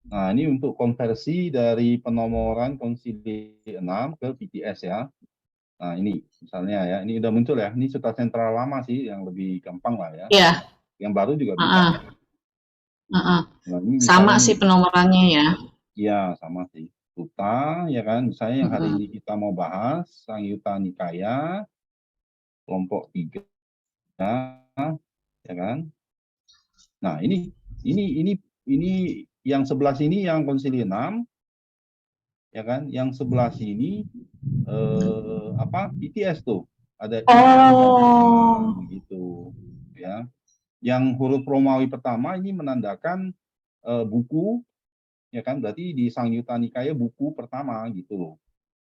Nah, ini untuk konversi dari penomoran konsili 6 ke PTS ya. Nah, ini misalnya ya, ini udah muncul ya. Ini Suta Sentral lama sih, yang lebih gampang lah ya. Iya, Yang baru juga bisa. heeh, heeh. Nah, ini Sama misalnya sih nih, penomorannya ya. ya sama sih. Suta, ya kan. Misalnya yang hari Mhm. ini kita mau bahas, Sangyutta Nikaya, kelompok 3, ya kan. Nah, ini yang sebelah sini yang konsili 6, ya kan. Yang sebelah sini PTS tuh. Ada I. Nah, Oh, gitu. Ya. Yang huruf Romawi pertama ini menandakan buku, ya kan, berarti di Sangyutta Nikaya buku pertama gitu loh.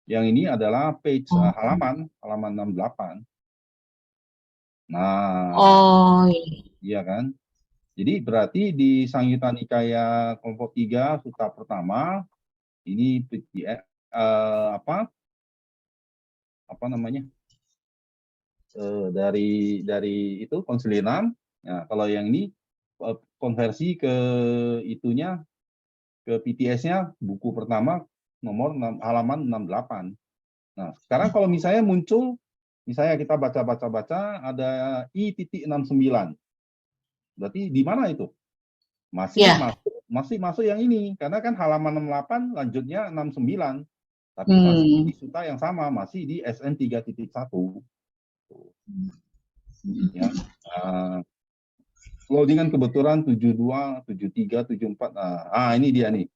Yang ini adalah page halaman 68. Nah, oh, iya. iya kan. Jadi berarti di Sangyutta Nikaya kelompok 3 suta pertama ini apa namanya? Dari itu konsili 6. Nah, kalau yang ini konversi ke itunya, ke PTS-nya buku pertama nomor 6, halaman 68. Nah, sekarang kalau misalnya muncul, misalnya kita baca ada I.69, berarti di mana itu? Iya. Masih masuk yang ini, karena kan halaman 68 lanjutnya 69, tapi masih Hmm. di suta yang sama, masih di SN 3.1. Ya. Loadingan kebetulan 72, 73, 74. Ini dia nih.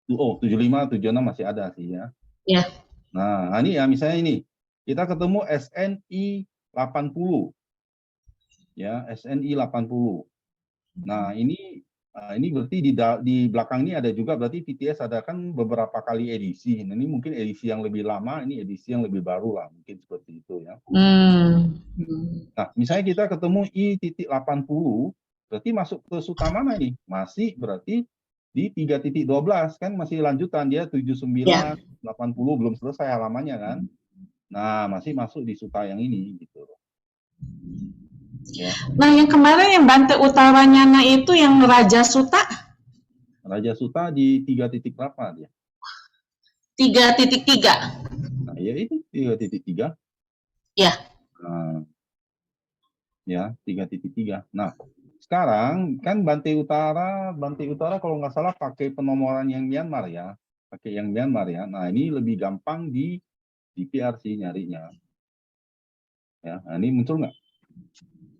75, 76 masih ada sih ya. Ya. Nah, ini ya misalnya ini. Kita ketemu SNI 80. Ya, SNI 80. Nah, ini berarti di belakang ini ada juga berarti PTS ada kan beberapa kali edisi. Nah, ini mungkin edisi yang lebih lama, ini edisi yang lebih baru lah, mungkin seperti itu ya. Hmm. Nah, misalnya kita ketemu I.80, berarti masuk ke suta mana ini? Masih berarti di 3.12 kan, masih lanjutan dia 79, Ya. 80 belum selesai halamannya kan. Nah, masih masuk di suta yang ini gitu. Ya. Nah, yang kemarin yang Banten Utaranya itu yang Raja Suta Raja Suta di 3 titik berapa dia? 3.3. Nah, ya itu 3.3. Ya. Nah, ya 3.3. Nah, sekarang kan Bantai Utara kalau nggak salah pakai penomoran yang Myanmar ya, pakai yang Myanmar ya. Nah, ini lebih gampang di PRC nyarinya. Ya, nah, ini muncul nggak?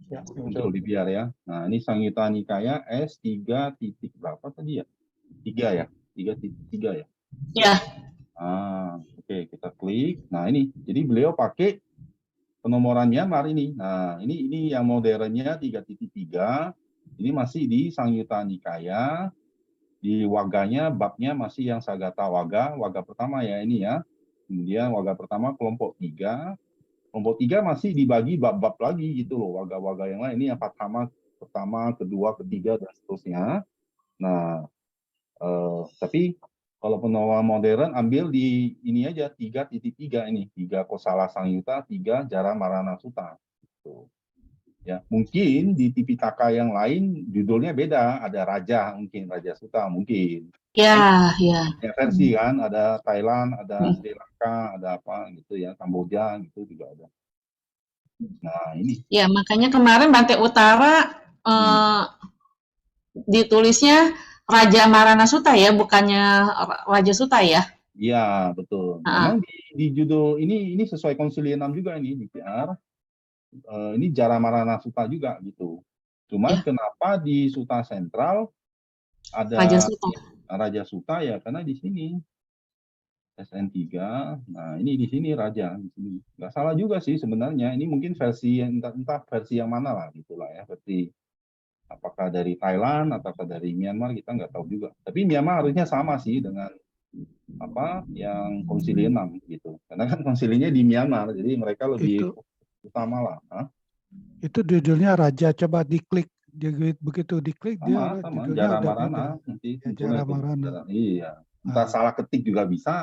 Ya, Muncul di PR ya. Nah, ini Sangyutta Nikaya S3 titik berapa tadi ya? 3 ya, 3.3 ya. Ya. Oke, kita klik. Nah, ini jadi beliau pakai penomoran Myanmar ini. Nah, ini yang modernnya 3.3. Ini masih di Sangyutta Nikaya. Di waganya, babnya masih yang Sagata waga pertama ya ini ya. Kemudian waga pertama kelompok 3. Kelompok 3 masih dibagi bab-bab lagi gitu loh, waga-waga yang lain. Ini yang pertama, kedua, ketiga, dan seterusnya. Nah, tapi kalau penomoran modern ambil di ini aja 3.3 ini, 3 Kosala Sangyutta, 3 Jara Marana Sutta. Gitu. Ya, mungkin di Tipitaka yang lain judulnya beda, ada Raja mungkin, Raja Sutta mungkin. Kan Ya. Ya. ya versi kan, ada Thailand, ada Sri Lanka, ada apa gitu ya, Kamboja gitu juga ada. Nah, ini. Ya, makanya kemarin Banten Utara ditulisnya Raja Marana Suta ya, bukannya Raja Suta ya. Iya, betul. Memang di judul ini sesuai konsili 6 juga ini di PR. Ini Jara Marana Sutta juga gitu. Cuman Ya, kenapa di Suta Sentral Raja ada Suta. Raja Sutta ya karena di sini SN3. Nah, ini di sini Raja di sini. Nggak salah juga sih sebenarnya. Ini mungkin versi yang entah versi yang mana lah gitulah ya. Versi apakah dari Thailand ataukah dari Myanmar kita nggak tahu juga. Tapi Myanmar harusnya sama sih dengan apa yang konsili 6 gitu. Karena kan konsilinya di Myanmar, jadi mereka lebih utama lah. Itu judulnya Raja, coba diklik. Begitu diklik Sama, dia sama. judulnya Jara udah Marana beda. nanti Ya, munculnya Jara itu. Marana. Iya. Entah salah ketik juga bisa.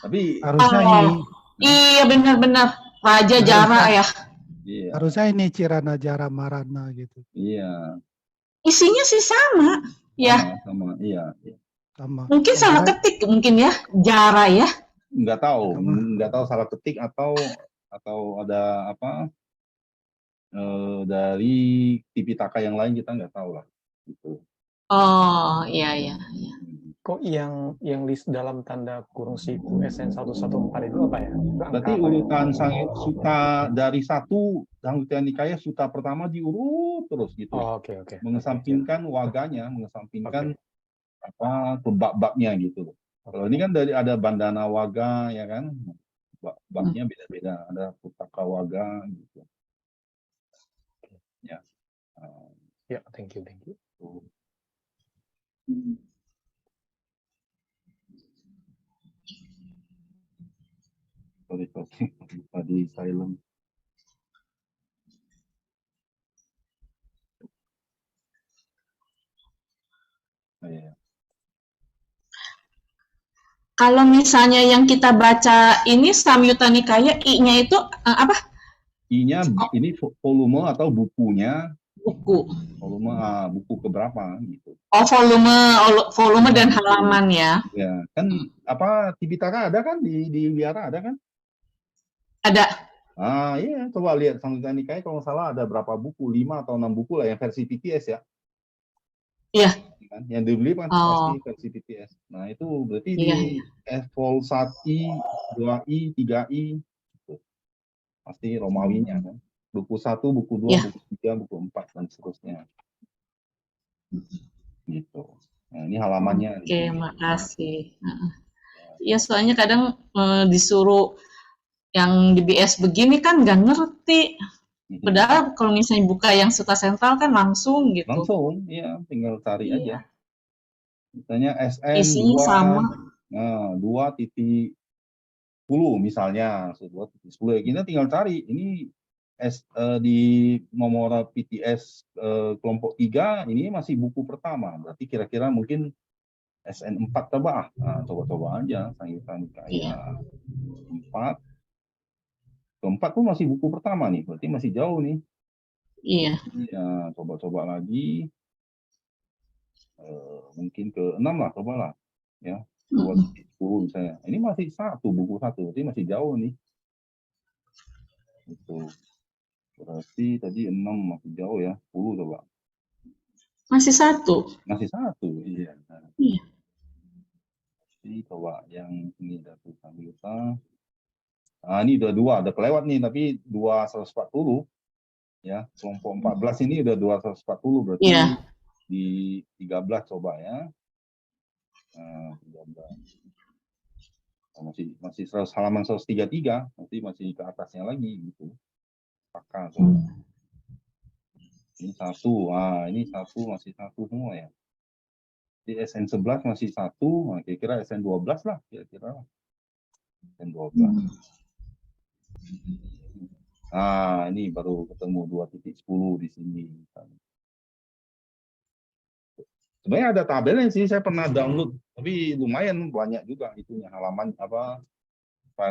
Tapi harusnya ini. Iya benar-benar Raja Jara ya. Iya. Harusnya ini Kirana Jara Marana gitu. Iya. Isinya sih sama. Ya, sama, iya. Sama. mungkin Yang salah lain ketik mungkin ya, Jara ya. Nggak tahu, sama. nggak tahu salah ketik atau ada apa dari Tipitaka yang lain kita nggak tahu lah. Gitu. Oh, iya, iya. Kok yang list dalam tanda kurung siku SN114 itu apa ya? Itu angka Berarti apa ya? urutan suta dari satu Samyutta Nikaya suta pertama diurut terus gitu. Oh, oke. Mengesampingkan waganya, Oke. mengesampingkan apa bab-babnya gitu. Kalau ini kan dari ada Bandana Waga ya kan, babnya beda-beda, ada Putaka Waga gitu. Ya. Ya, thank you. Tuh. Sorry, tadi silent. Ya. Kalau misalnya yang kita baca ini Samyutta Nikaya, I-nya itu apa? I-nya ini volume atau bukunya, Buku. volume buku keberapa gitu. Oh, volume dan halaman ya. Ya, kan apa Tipitaka ada kan di Wihara ada kan? Ada. Iya, coba lihat Samyutta Nikaya kalau nggak salah ada berapa buku, 5 atau 6 buku lah yang versi PTS ya. Iya. Kan? Yang dibeli kan pasti versi PTS. Nah, itu berarti di vol 1i, 2i, 3i gitu. Pasti Romawinya kan. Buku 1, buku 2, buku 3, buku 4 dan seterusnya. Gitu. Nah, ini halamannya. Oke, makasih. Ya, soalnya kadang disuruh yang di BS begini kan nggak ngerti. Padahal kalau misalnya buka yang suta sentral kan langsung gitu. Langsung, ya tinggal cari aja. Misalnya SN isinya 2, sama. 2.10 misalnya, 2.10 ya kita tinggal cari. Ini di nomor PTS kelompok 3 ini masih buku pertama. Berarti kira-kira mungkin SN 4 coba. Nah, coba-coba aja Samyutta Nikaya 4. Keempat pun masih buku pertama nih, berarti masih jauh nih. Iya. Ya, coba-coba lagi. Mungkin ke 6 lah, cobalah. Ya, 2.10 misalnya. Ini masih buku 1, berarti masih jauh nih. Itu. Berarti tadi 6 masih jauh ya, 10 coba. Masih 1. Masih 1, iya. Iya. Jadi coba yang ini ada Samyutta. Ini udah 2, udah kelewat nih, tapi 2.140 ya, kelompok 14 ini udah 2.140 berarti di 13 coba ya. 13. Masih halaman 133, nanti masih ke atasnya lagi gitu. Pakai coba. Ini 1, ini 1 masih 1 semua ya. Di SN 11 masih 1, kira-kira SN 12 lah, kira-kira. SN 12. Ini baru ketemu 2.10 di sini. Sebenarnya ada tabelnya sih, saya pernah download, tapi lumayan banyak juga itunya halaman apa.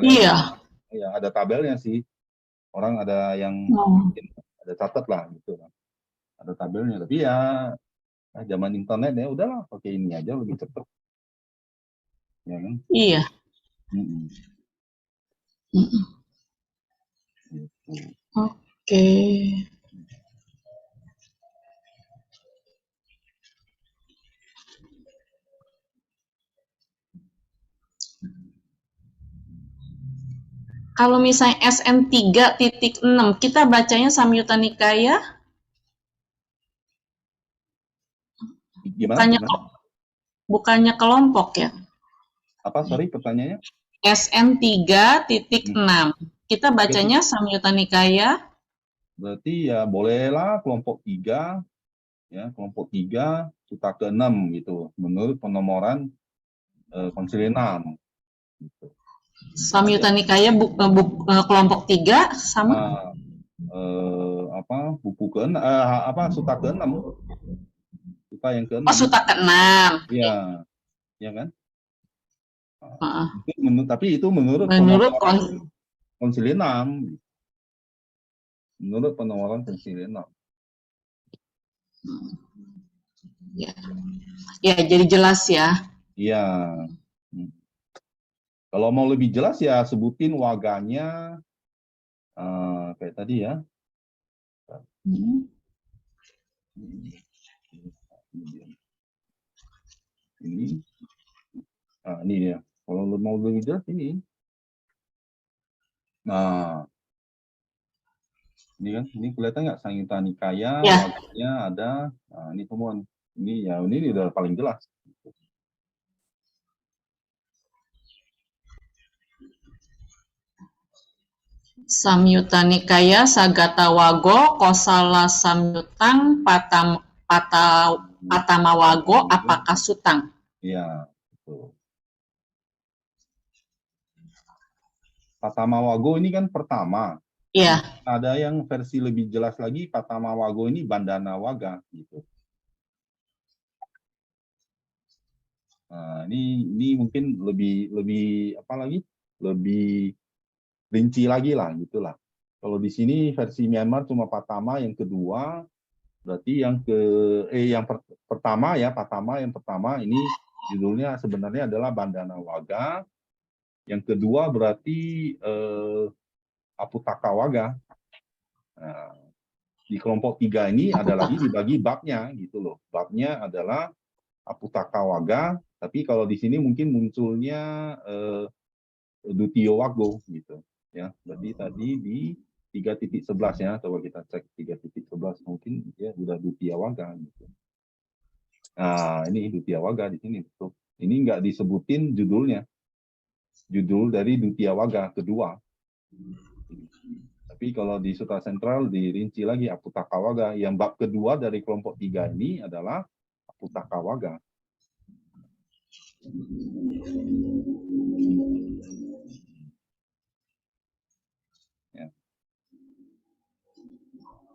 Iya. Ya, ada tabelnya sih. Orang ada yang mungkin ada catat lah gitu. Ada tabelnya, tapi ya zaman internet ya udahlah pakai ini aja lebih cepat. Ya kan? Iya. Oke. Kalau misalnya SN 3.6, kita bacanya Samyutta Nikaya? Gimana? Bukannya kelompok ya? Apa, sorry pertanyaannya? SN 3.6. Kita bacanya Samyutta Nikaya? Berarti ya bolehlah kelompok 3, ya kelompok 3 suta ke-6 gitu, menurut penomoran Konsili 6. Gitu. Samyutta Nikaya kelompok 3 sama? Buku ke-6, suta ke-6. Suta yang ke-6. Oh, suta ke-6. Iya, ya kan? Tapi itu menurut Konsili 6. Menurut penomoran Konsili 6. Ya. Ya, jadi jelas ya. Iya. Kalau mau lebih jelas ya sebutin waganya kayak tadi ya. Ini. Nah, ini ya. Kalau mau lebih jelas ini. Nah, ini kan, ini kelihatan nggak Samyutta Nikaya, Ya. waganya ada. Nah, ini semua. Ini ya, ini udah paling jelas. Samyutta Nikaya, Sagatawago, Kosala Samyutang, Patamawago, apakah sutang? Iya, betul. Patamawago ini kan pertama. Iya. Ada yang versi lebih jelas lagi, Patamawago ini Bandana Waga gitu. Nah, ini mungkin lebih apa lagi? Lebih rinci lagi lah gitulah. Kalau di sini versi Myanmar cuma Patama, yang kedua berarti pertama ya, Patama yang pertama ini judulnya sebenarnya adalah Bandana Waga. Yang kedua berarti Aputaka Waga. Nah, di kelompok 3 ini ada lagi dibagi babnya gitu loh. Babnya adalah Aputaka Waga, tapi kalau di sini mungkin munculnya Dutio Wago gitu ya. Berarti tadi di 3.11 ya, coba kita cek 3.11 mungkin ya udah Dutio Waga gitu. Nah, ini Dutio Waga di sini betul. Ini nggak disebutin judulnya. Judul dari Dutio Waga kedua. Tapi kalau di Sutra Sentral dirinci lagi Aputaka Waga. Yang bab kedua dari kelompok 3 ini adalah Aputaka Waga.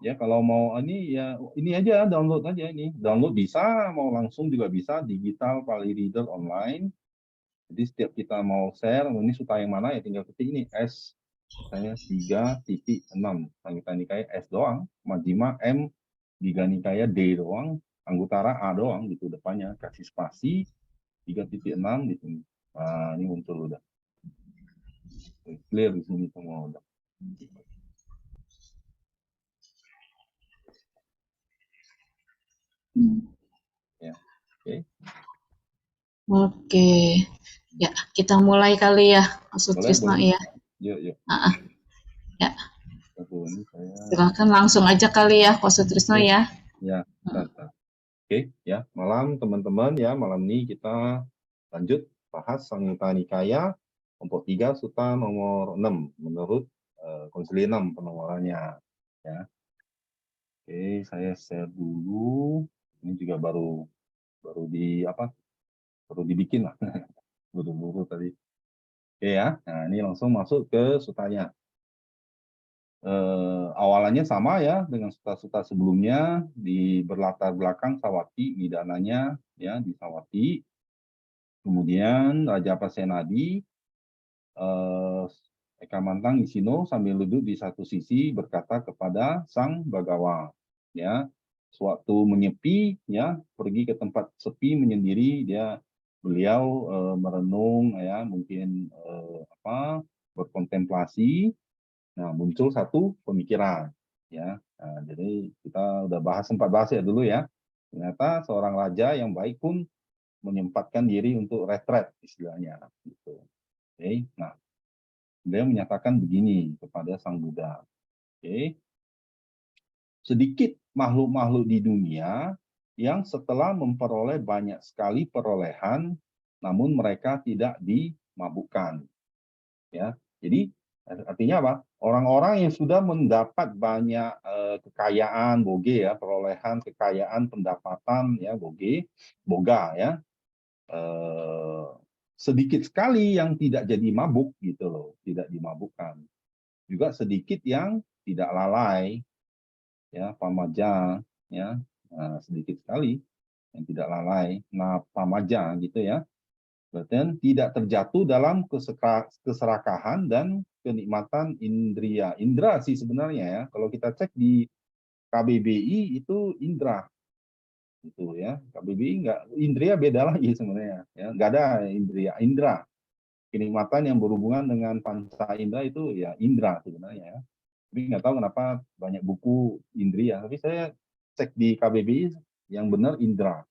Ya kalau mau ini ya ini aja, download aja ini. Download bisa, mau langsung juga bisa, digital Pali Reader online. Jadi setiap kita mau share, ini suta yang mana ya tinggal ketik ini S saya 3.6 Samyutta Nikaya S doang, Majjhima M, Digha Nikaya D doang, Anguttara A doang gitu depannya, kasih spasi 3.6 di sini. Nah, ini muncul udah. Clear di sini semua udah. Ya. Oke. Oke. Ya, kita mulai kali ya, Pak Sutrisno Boleh. ya. Yuk. Ya. Ini saya... Silakan langsung aja kali ya, Pak Sutrisno ya. Ya, Oke, ya malam teman-teman ya, malam ini kita lanjut bahas Samyutta Nikaya kelompok 3 suta nomor 6 menurut konsili 6 penomorannya ya. Oke, saya share dulu. Ini juga baru dibikin lah. Buru-buru tadi. Oke ya. Nah, ini langsung masuk ke sutanya. Awalannya sama ya dengan suta-suta sebelumnya, di berlatar belakang Sawati, Midananya ya di Sawati. Kemudian Raja Pasenadi, Eka Mantang Isino sambil duduk di satu sisi berkata kepada Sang Bagawa, ya, sewaktu menyepi, ya, pergi ke tempat sepi menyendiri, beliau merenung, ya, mungkin berkontemplasi. Nah, muncul satu pemikiran, ya. Nah, jadi kita udah sempat bahas ya dulu ya. Ternyata seorang raja yang baik pun menyempatkan diri untuk retret istilahnya gitu. Oke. Nah, beliau menyatakan begini kepada Sang Buddha. Oke. Sedikit makhluk-makhluk di dunia yang setelah memperoleh banyak sekali perolehan namun mereka tidak dimabukkan. Ya. Jadi artinya apa? Orang-orang yang sudah mendapat banyak kekayaan boge ya, perolehan kekayaan pendapatan ya boga ya. Sedikit sekali yang tidak jadi mabuk gitu loh, tidak dimabukkan. Juga sedikit yang tidak lalai ya, pamaja ya. Nah, sedikit sekali yang tidak lalai, nah pamaja gitu ya. Berarti tidak terjatuh dalam keserakahan dan kenikmatan indria. Indra sih sebenarnya ya. Kalau kita cek di KBBI itu indra. Itu ya. KBBI nggak, indria beda lagi sebenarnya. Ya, nggak ada indra. Kenikmatan yang berhubungan dengan panca indera itu ya indra sebenarnya ya. Tapi nggak tahu kenapa banyak buku indria. Tapi saya cek di KBBI yang benar indra.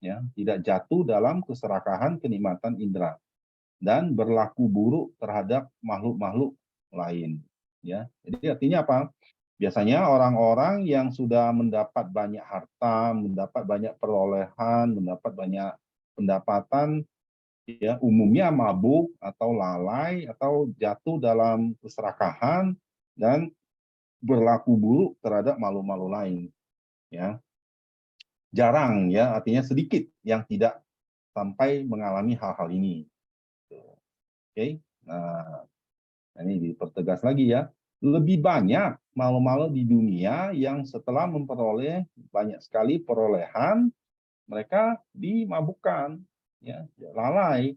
Ya, tidak jatuh dalam keserakahan kenikmatan indera dan berlaku buruk terhadap makhluk-makhluk lain. Ya, jadi artinya apa? Biasanya orang-orang yang sudah mendapat banyak harta, mendapat banyak perolehan, mendapat banyak pendapatan, ya umumnya mabuk atau lalai atau jatuh dalam keserakahan dan berlaku buruk terhadap makhluk-makhluk lain. Ya, jarang ya, artinya sedikit yang tidak sampai mengalami hal-hal ini. Oke, nah ini dipertegas lagi ya. Lebih banyak makhluk-makhluk di dunia yang setelah memperoleh banyak sekali perolehan, mereka dimabukkan, ya, lalai,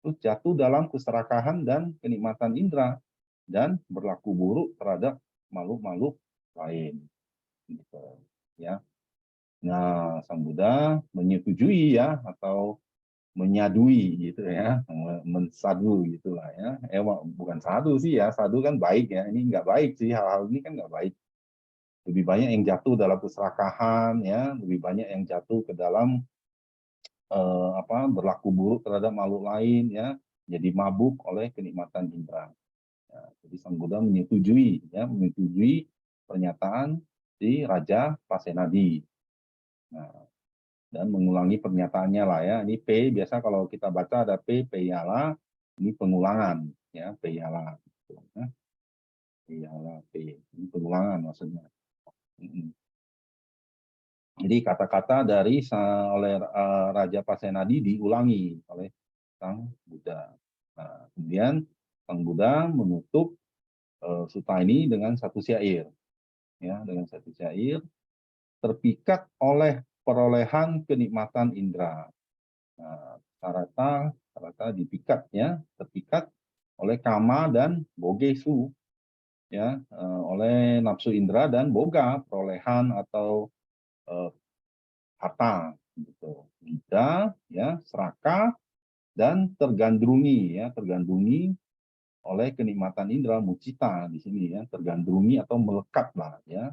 terus jatuh dalam keserakahan dan kenikmatan indera, dan berlaku buruk terhadap makhluk-makhluk lain. Gitu, ya. Nah, Sang Buddha menyetujui ya, atau menyadui gitu ya, mensadu gitulah ya. Bukan sadu sih ya, sadu kan baik ya. Ini nggak baik sih, hal-hal ini kan nggak baik. Lebih banyak yang jatuh dalam keserakahan ya, lebih banyak yang jatuh ke dalam berlaku buruk terhadap makhluk lain ya, jadi mabuk oleh kenikmatan indera. Ya, jadi Sang Buddha menyetujui ya, menyetujui pernyataan di Raja Pasenadi. Nah, dan mengulangi pernyataannya lah ya. Ini P, biasa kalau kita baca ada P, P-yala, ini pengulangan ya, P-yala. Ya. P-yala, P, ini pengulangan maksudnya. Jadi kata-kata dari oleh Raja Pasenadi diulangi oleh Sang Buddha. Nah, kemudian Sang Buddha menutup sutta ini dengan satu syair, ya, dengan satu syair, terpikat oleh perolehan kenikmatan indera. Nah, rata dipikat ya, terpikat oleh kama dan bogesu, ya, oleh nafsu indera dan boga, perolehan atau harta, gitu. Ida, ya, serakah dan tergandrungi, ya, tergandrungi oleh kenikmatan indera, mucita di sini ya, tergandrungi atau melekat lah ya,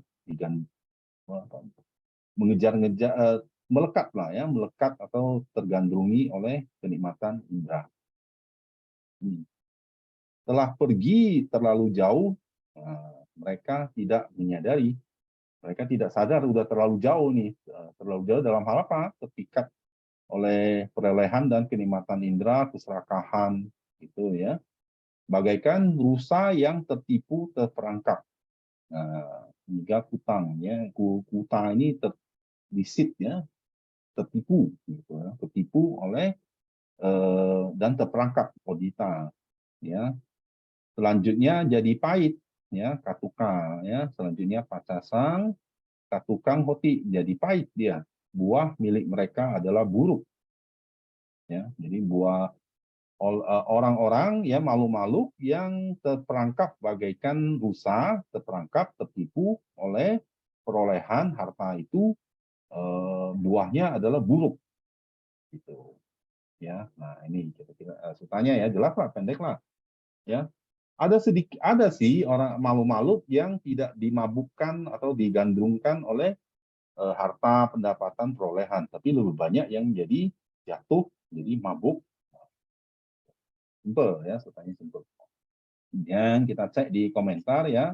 mengejar-ngejar, melekat lah ya, melekat atau tergandrungi oleh kenikmatan indera. Setelah pergi terlalu jauh, mereka tidak menyadari, mereka tidak sadar udah terlalu jauh nih, terlalu jauh dalam hal apa? Terpikat oleh perolehan dan kenikmatan indera, keserakahan, gitu ya. Bagaikan rusa yang tertipu, terperangkap. Nah, hingga kutang ya, kuta ini terdisit ya, tertipu, gitu ya, tertipu oleh dan terperangkap, kodita, ya. Selanjutnya jadi pahit, ya, katuka, ya. Selanjutnya pacasang, katukang hoti, jadi pahit dia. Buah milik mereka adalah buruk, ya. Jadi buah orang-orang ya, makhluk-makhluk yang terperangkap bagaikan rusa, terperangkap, tertipu oleh perolehan harta itu, buahnya adalah buruk, gitu ya. Nah ini kira-kira sutanya ya, jelas lah, pendek lah ya. Ada sih orang makhluk-makhluk yang tidak dimabukkan atau digandrungkan oleh harta, pendapatan, perolehan, tapi lebih banyak yang jadi jatuh, jadi mabuk. Simple ya, sutanya simple. Kemudian kita cek di komentar ya.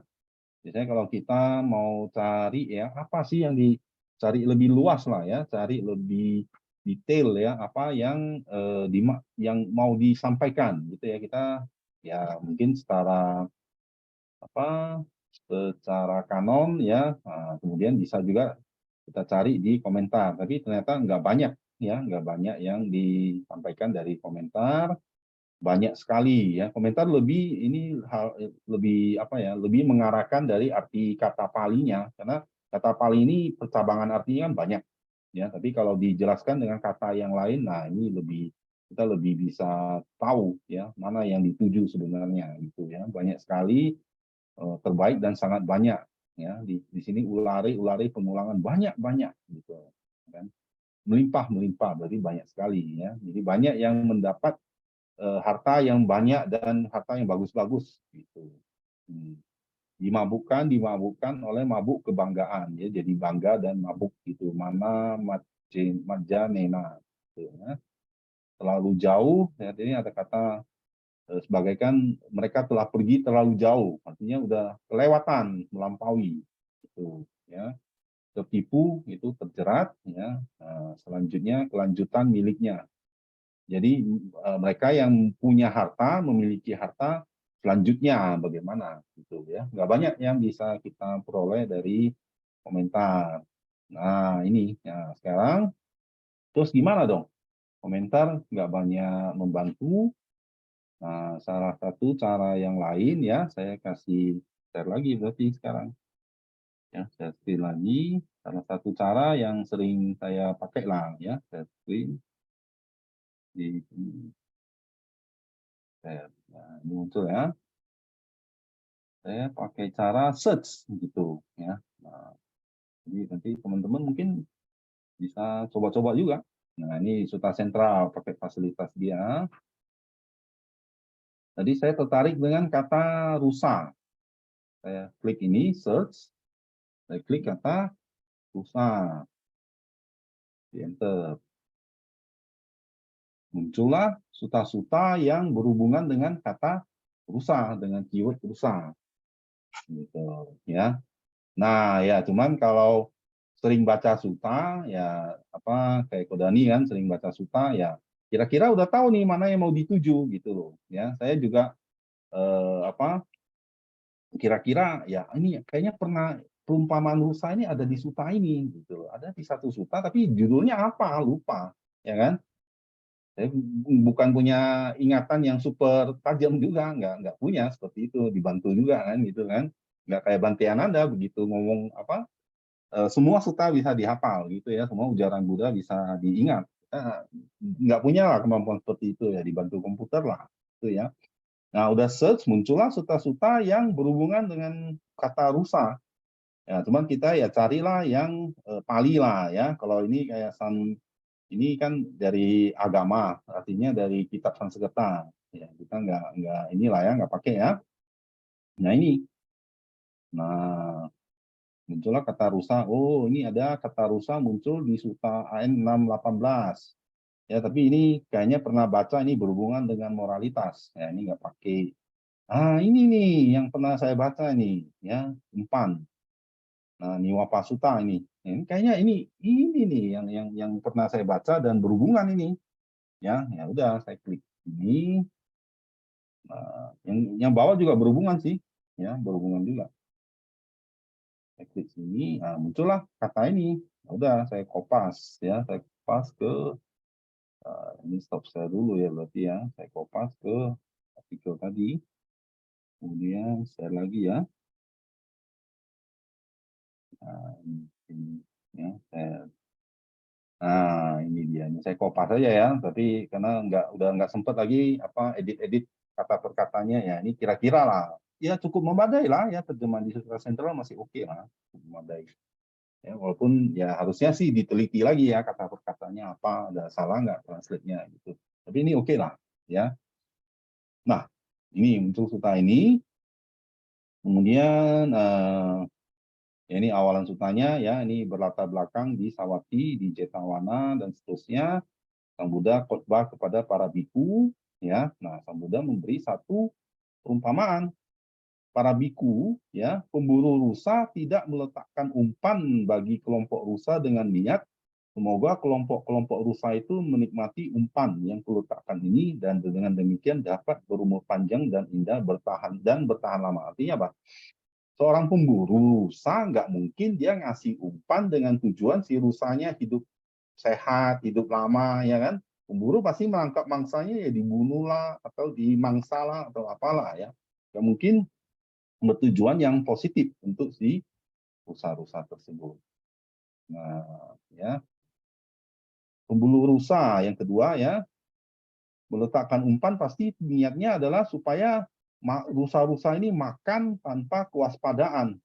Biasanya kalau kita mau cari ya, apa sih yang dicari lebih luas lah ya, cari lebih detail ya, apa yang yang mau disampaikan gitu ya, kita ya mungkin secara kanon ya, kemudian bisa juga kita cari di komentar, tapi ternyata nggak banyak ya, nggak banyak yang disampaikan dari komentar, banyak sekali ya komentar lebih ini lebih lebih mengarahkan dari arti kata palinya, karena kata pali ini percabangan artinya kan banyak ya, tapi kalau dijelaskan dengan kata yang lain, nah ini kita lebih bisa tahu ya mana yang dituju sebenarnya gitu ya. Banyak sekali, terbaik dan sangat banyak ya, di sini ulari pengulangan banyak gitu kan? Melimpah, berarti banyak sekali ya. Jadi banyak yang mendapat harta yang banyak dan harta yang bagus-bagus gitu. Dimabukkan oleh mabuk kebanggaan ya, jadi bangga dan mabuk gitu. Mana majanena gitu, ya. Terlalu jauh ya, ini ada kata sebagaikan mereka telah pergi terlalu jauh, artinya udah kelewatan, melampaui gitu ya. Tertipu itu terjerat ya. Selanjutnya kelanjutan miliknya. Jadi mereka yang punya harta, memiliki harta, selanjutnya bagaimana gitu ya. Nggak banyak yang bisa kita peroleh dari komentar. Nah ini ya, sekarang terus gimana dong? Komentar nggak banyak membantu. Nah, salah satu cara yang lain ya, saya kasih share lagi berarti sekarang. Ya, share screen lagi. Salah satu cara yang sering saya pakai lah ya, share screen. Di nah, ini muncul ya. Saya pakai cara search gitu ya. Nah, jadi nanti teman-teman mungkin bisa coba-coba juga. Nah, ini Suta Sentral pakai fasilitas dia. Tadi saya tertarik dengan kata rusa. Saya klik ini search. Saya klik kata rusa. Di enter. Muncullah suta-suta yang berhubungan dengan kata rusa, dengan keyword rusa. Gitu ya. Nah, ya cuman kalau sering baca suta ya apa kayak Kodani kan sering baca suta ya kira-kira udah tahu nih mana yang mau dituju gitu loh ya. Saya juga apa kira-kira ya ini kayaknya pernah perumpamaan rusa ini ada di suta ini gitu loh. Ada di satu suta tapi judulnya apa lupa ya kan. Saya bukan punya ingatan yang super tajam juga, nggak punya seperti itu, dibantu juga kan gitu kan. Nggak kayak Bante Ananda begitu ngomong apa, semua suta bisa dihafal gitu ya, semua ujaran Buddha bisa diingat. Kita nggak punya lah kemampuan seperti itu ya, dibantu komputer lah gitu ya. Nah udah search muncullah suta-suta yang berhubungan dengan kata rusa. Ya, cuman kita ya carilah yang Pali lah ya. Kalau ini kayak ini kan dari agama, artinya dari kitab Sanskerta. Ya, kita nggak inilah ya, nggak pakai ya. Nah ini, nah muncullah kata rusa. Oh ini ada kata rusa muncul di Suta AN 618. Ya tapi ini kayaknya pernah baca ini berhubungan dengan moralitas. Ya ini nggak pakai. Ah ini nih yang pernah saya baca nih, ya umpan. Nah Niwapa Sutta ini. Ini kayaknya ini nih yang pernah saya baca dan berhubungan ini. Ya udah saya klik ini. Nah, yang bawah juga berhubungan sih, ya berhubungan juga. Saya klik sini, nah, muncullah kata ini. Nah, udah saya kopas ya, saya kopas ke ini stop share dulu ya berarti ya. Saya kopas ke artikel tadi, kemudian share lagi ya. Nah, ini ya, nah ini dia. Ini saya kopas saja ya, tapi karena udah nggak sempat lagi apa edit kata per katanya ya. Ini kira-kira lah, ya cukup memadai lah ya terjemahan di Sutra Sentral masih oke lah, cukup memadai. Ya, walaupun ya harusnya sih diteliti lagi ya kata per katanya apa, ada salah nggak translate-nya gitu. Tapi ini oke lah ya. Nah ini muncul suta ini, kemudian ya ini awalan sutanya ya, ini berlatar belakang di Sawati, di Jetawana dan seterusnya. Sang Buddha khotbah kepada para biku ya. Nah, Sang Buddha memberi satu perumpamaan. Para biku ya, pemburu rusa tidak meletakkan umpan bagi kelompok rusa dengan niat semoga kelompok-kelompok rusa itu menikmati umpan yang kuletakkan ini dan dengan demikian dapat berumur panjang dan indah bertahan lama. Artinya apa? Seorang pemburu rusa nggak mungkin dia ngasih umpan dengan tujuan si rusanya hidup sehat, hidup lama, ya kan? Pemburu pasti menangkap mangsanya ya dibunuh lah, atau dimangsa lah, atau apalah ya. Nggak mungkin bertujuan yang positif untuk si rusa-rusa tersebut. Nah, ya. Pemburu rusa yang kedua ya, meletakkan umpan pasti niatnya adalah supaya rusa-rusa ini makan tanpa kewaspadaan,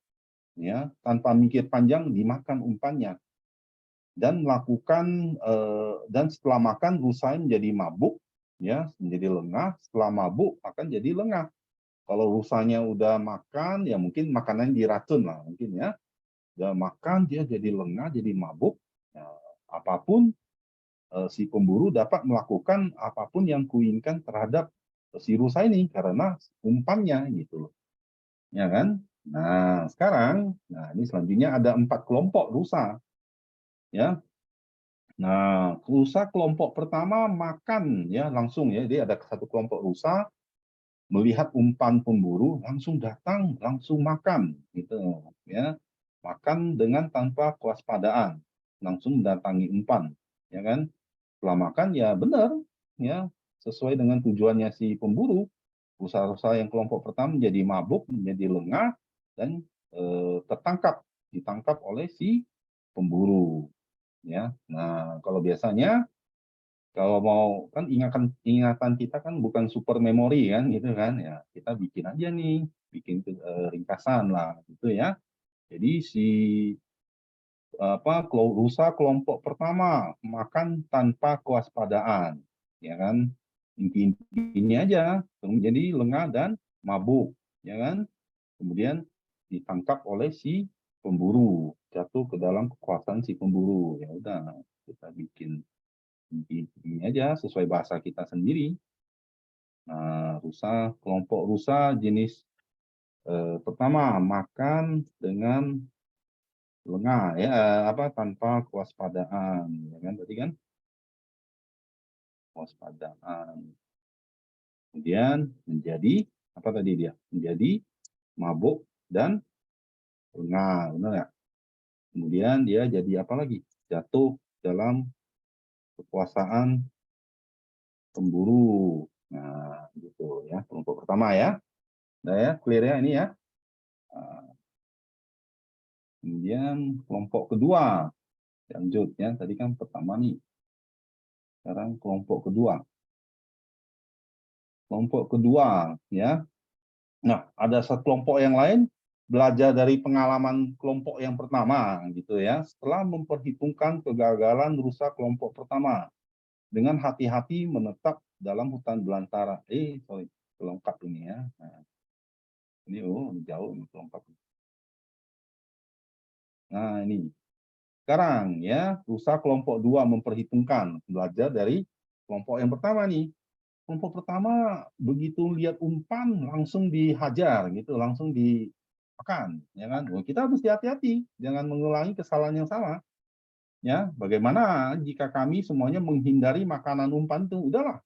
ya, tanpa mikir panjang dimakan umpannya. dan melakukan dan setelah makan rusa menjadi mabuk, ya, menjadi lengah. Setelah mabuk akan jadi lengah. Kalau rusanya udah makan, ya mungkin makanan diracun lah, mungkin ya. Udah makan dia jadi lengah, jadi mabuk. Ya, apapun si pemburu dapat melakukan apapun yang kuinginkan terhadap si rusa ini karena umpannya gitu loh, ya kan? Nah sekarang, nah ini selanjutnya ada 4 kelompok rusa, ya. Nah rusa kelompok pertama makan ya langsung ya, jadi ada satu kelompok rusa melihat umpan pemburu langsung datang langsung makan gitu ya, makan dengan tanpa kewaspadaan, langsung mendatangi umpan, ya kan? Setelah makan ya benar ya, sesuai dengan tujuannya si pemburu, rusa-rusa yang kelompok pertama menjadi mabuk, menjadi lengah, dan ditangkap oleh si pemburu, ya. Nah kalau biasanya kalau mau kan ingatan kita kan bukan super memori kan gitu kan ya, kita bikin aja nih, bikin ringkasan lah gitu ya. Jadi si rusa kelompok pertama makan tanpa kewaspadaan, ya kan? Inti-intinya aja, jadi lengah dan mabuk, ya kan? Kemudian ditangkap oleh si pemburu, jatuh ke dalam kekuasaan si pemburu. Ya udah, kita bikin inti-intinya aja sesuai bahasa kita sendiri. Nah, kelompok rusa jenis pertama makan dengan lengah ya, tanpa kewaspadaan, ya kan tadi kan kewaspadaan. Kemudian menjadi apa tadi dia? Menjadi mabuk dan lengah, benar ya? Kemudian dia jadi apa lagi? Jatuh dalam kekuasaan pemburu. Nah, gitu ya, kelompok pertama ya. Nah ya, clear ya ini ya. Nah, kemudian kelompok kedua, lanjut ya. Tadi kan pertama nih. Sekarang kelompok kedua. Kelompok kedua ya. Nah, ada satu kelompok yang lain belajar dari pengalaman kelompok yang pertama gitu ya. Setelah memperhitungkan kegagalan rusa kelompok pertama dengan hati-hati menetap dalam hutan belantara. Kelengkap ini ya. Nah, ini jauh ini kelengkap. Nah, ini. Sekarang ya, rusa kelompok 2 memperhitungkan belajar dari kelompok yang pertama nih. Kelompok pertama begitu lihat umpan langsung dihajar gitu, langsung dimakan, ya kan? Kita harus hati-hati, jangan mengulangi kesalahan yang sama. Ya, bagaimana jika kami semuanya menghindari makanan umpan itu? Udahlah,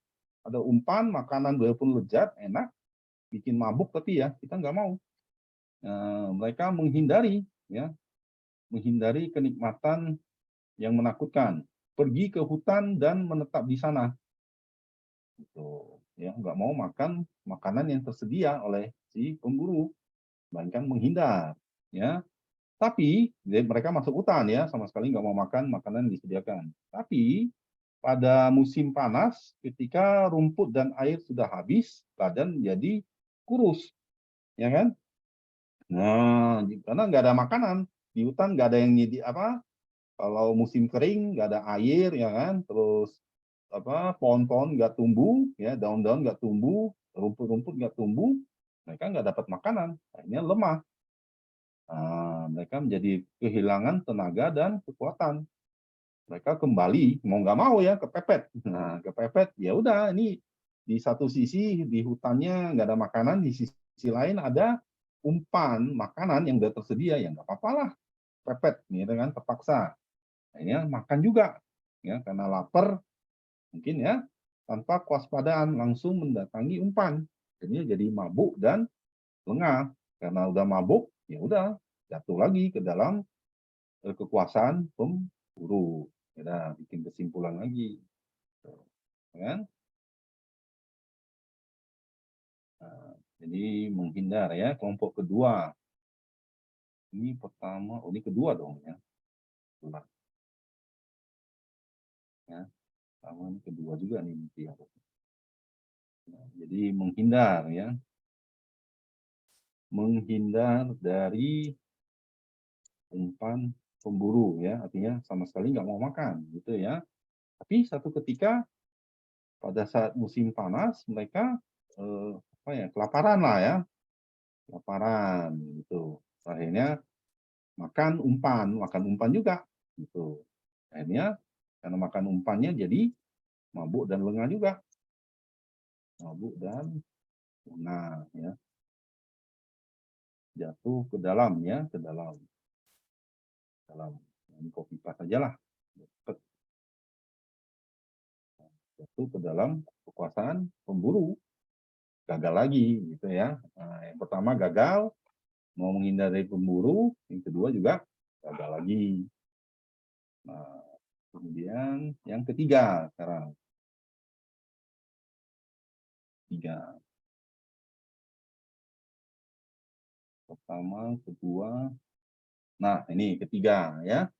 ada umpan, makanan walaupun lezat, enak, bikin mabuk tapi ya kita nggak mau. Mereka menghindari, ya, menghindari kenikmatan yang menakutkan. Pergi ke hutan dan menetap di sana. Gitu. Ya, nggak mau makan makanan yang tersedia oleh si pemburu, melainkan menghindar. Ya, tapi mereka masuk hutan ya, sama sekali nggak mau makan makanan yang disediakan. Tapi pada musim panas, ketika rumput dan air sudah habis, badan jadi kurus, ya kan? Nah, karena nggak ada makanan di hutan, nggak ada yang kalau musim kering nggak ada air, ya kan? Terus pohon-pohon nggak tumbuh, ya daun-daun nggak tumbuh, rumput-rumput nggak tumbuh, mereka nggak dapat makanan, akhirnya lemah. Nah, mereka menjadi kehilangan tenaga dan kekuatan. Mereka kembali mau nggak mau ya kepepet. Nah, kepepet ya udah ini di satu sisi di hutannya nggak ada makanan, di sisi lain ada umpan makanan yang udah tersedia, ya nggak apa-apa lah, pepet, gitu kan, terpaksa. Akhirnya makan juga, ya karena lapar mungkin ya, tanpa kewaspadaan langsung mendatangi umpan. Akhirnya jadi mabuk dan lengah. Karena udah mabuk, ya udah jatuh lagi ke dalam kekuasaan pemburu. Ya, bikin kesimpulan lagi. Kan? Nah, jadi menghindar ya, kelompok kedua. Ini pertama, ini kedua dong ya. Ya, sama ini kedua juga nih. Nah, jadi menghindar ya. Menghindar dari umpan pemburu ya, artinya sama sekali nggak mau makan gitu ya. Tapi satu ketika pada saat musim panas mereka apa ya, kelaparan lah ya, kelaparan gitu. Akhirnya makan umpan juga gitu. Akhirnya karena makan umpannya jadi mabuk dan lengah juga. Mabuk dan lengah ya. Jatuh ke dalam ya, ke dalam kopi pas saja lah. Jatuh ke dalam kekuasaan pemburu. Gagal lagi gitu ya. Nah, yang pertama gagal mau menghindari pemburu, yang kedua juga gagal lagi. Nah, kemudian yang ketiga sekarang. Tiga. Pertama, kedua. Nah, ini ketiga ya.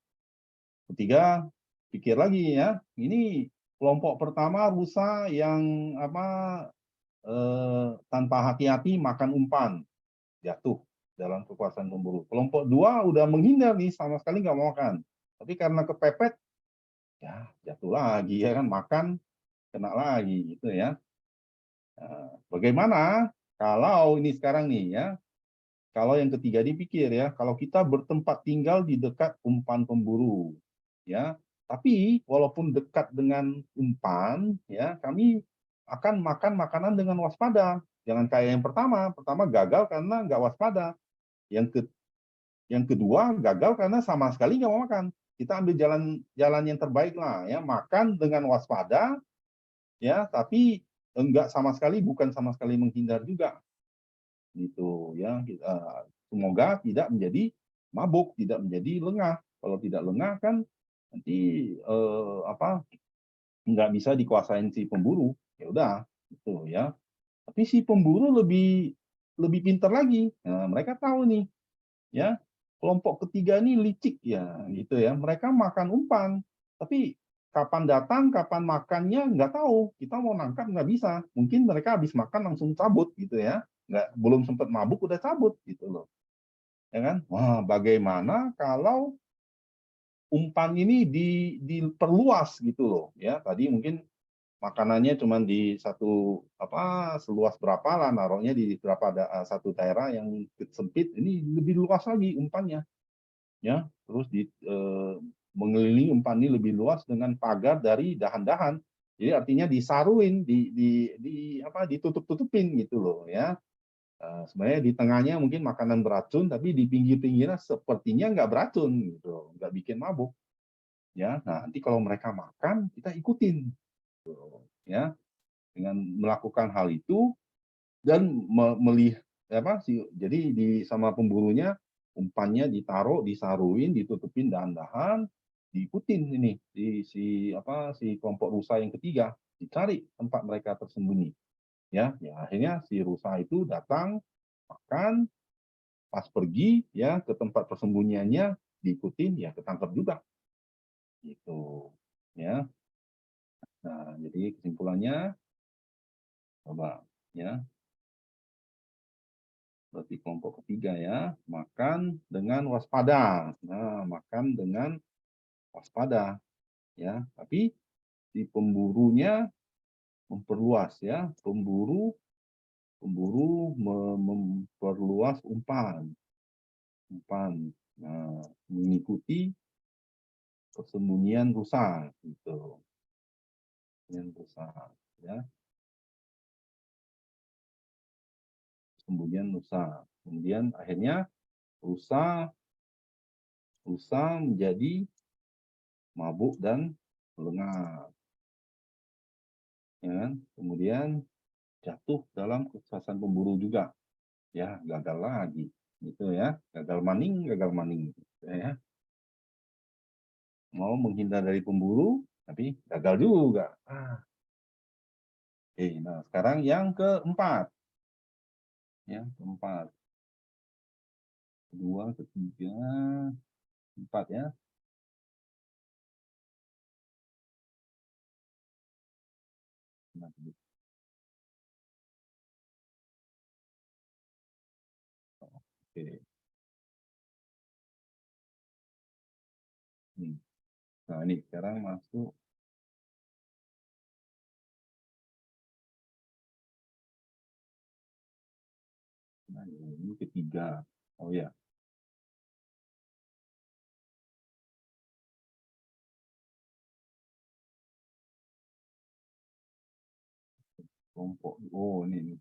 Ketiga, pikir lagi ya. Ini kelompok pertama rusa yang tanpa hati-hati makan umpan, jatuh dalam kekuasaan pemburu. Kelompok dua udah menghindar nih, sama sekali nggak mau makan. Tapi karena kepepet, ya jatuh lagi ya kan, makan kena lagi gitu ya. Nah, bagaimana kalau ini sekarang nih ya, kalau yang ketiga dipikir ya, kalau kita bertempat tinggal di dekat umpan pemburu, ya, tapi walaupun dekat dengan umpan, ya, kami akan makan makanan dengan waspada. Jangan kayak yang pertama gagal karena nggak waspada. Yang kedua gagal karena sama sekali nggak mau makan. Kita ambil jalan yang terbaik lah, ya, makan dengan waspada, ya, tapi bukan sama sekali menghindar juga gitu ya. Semoga tidak menjadi mabuk, tidak menjadi lengah. Kalau tidak lengah kan nanti nggak bisa dikuasain si pemburu, ya udah gitu ya. Tapi si pemburu lebih pintar lagi. Nah, mereka tahu nih ya, kelompok ketiga ini licik ya gitu ya, mereka makan umpan tapi kapan datang kapan makannya nggak tahu, kita mau nangkap nggak bisa, mungkin mereka habis makan langsung cabut gitu ya, nggak, belum sempat mabuk udah cabut gitu loh ya kan. Wah, bagaimana kalau umpan ini diperluas gitu loh ya, tadi mungkin makanannya cuma di seluas berapa lah, naruhnya di satu daerah yang sempit, ini lebih luas lagi umpannya ya, terus mengelilingi umpan ini lebih luas dengan pagar dari dahan-dahan, jadi artinya disaruin, ditutup-tutupin gitu loh ya. Sebenarnya di tengahnya mungkin makanan beracun, tapi di pinggir-pinggirnya sepertinya nggak beracun gitu, nggak bikin mabuk ya. Nah, nanti kalau mereka makan kita ikutin gitu, ya, dengan melakukan hal itu dan melihat jadi sama pemburunya umpannya ditaruh, disaruin, ditutupin dahan-dahan, diikutin ini si kelompok rusa yang ketiga, dicari tempat mereka tersembunyi. Ya, akhirnya si rusa itu datang, makan, pas pergi ya ke tempat persembunyiannya diikutin, ya ketangkep juga. Gitu. Ya. Nah, jadi kesimpulannya coba ya. Berarti kelompok ketiga ya, makan dengan waspada. Nah, makan dengan waspada ya. Tapi si pemburunya memperluas ya, pemburu memperluas umpan. Nah, mengikuti persembunyian rusa gitu. Persembunyian rusa ya, persembunyian rusa. Kemudian akhirnya rusa menjadi mabuk dan lengah. Ya kan? Kemudian jatuh dalam kekuasaan pemburu juga. Ya, gagal lagi. Gitu ya. Gagal maning gitu ya. Mau menghindar dari pemburu, tapi gagal juga. Oke, nah sekarang yang keempat. Yang keempat. Kedua, ketiga, empat ya. Nah, oke. Nah, ini sekarang masuk. Nah, ini ketiga. Oh ya. Kelompok. Oh, ini.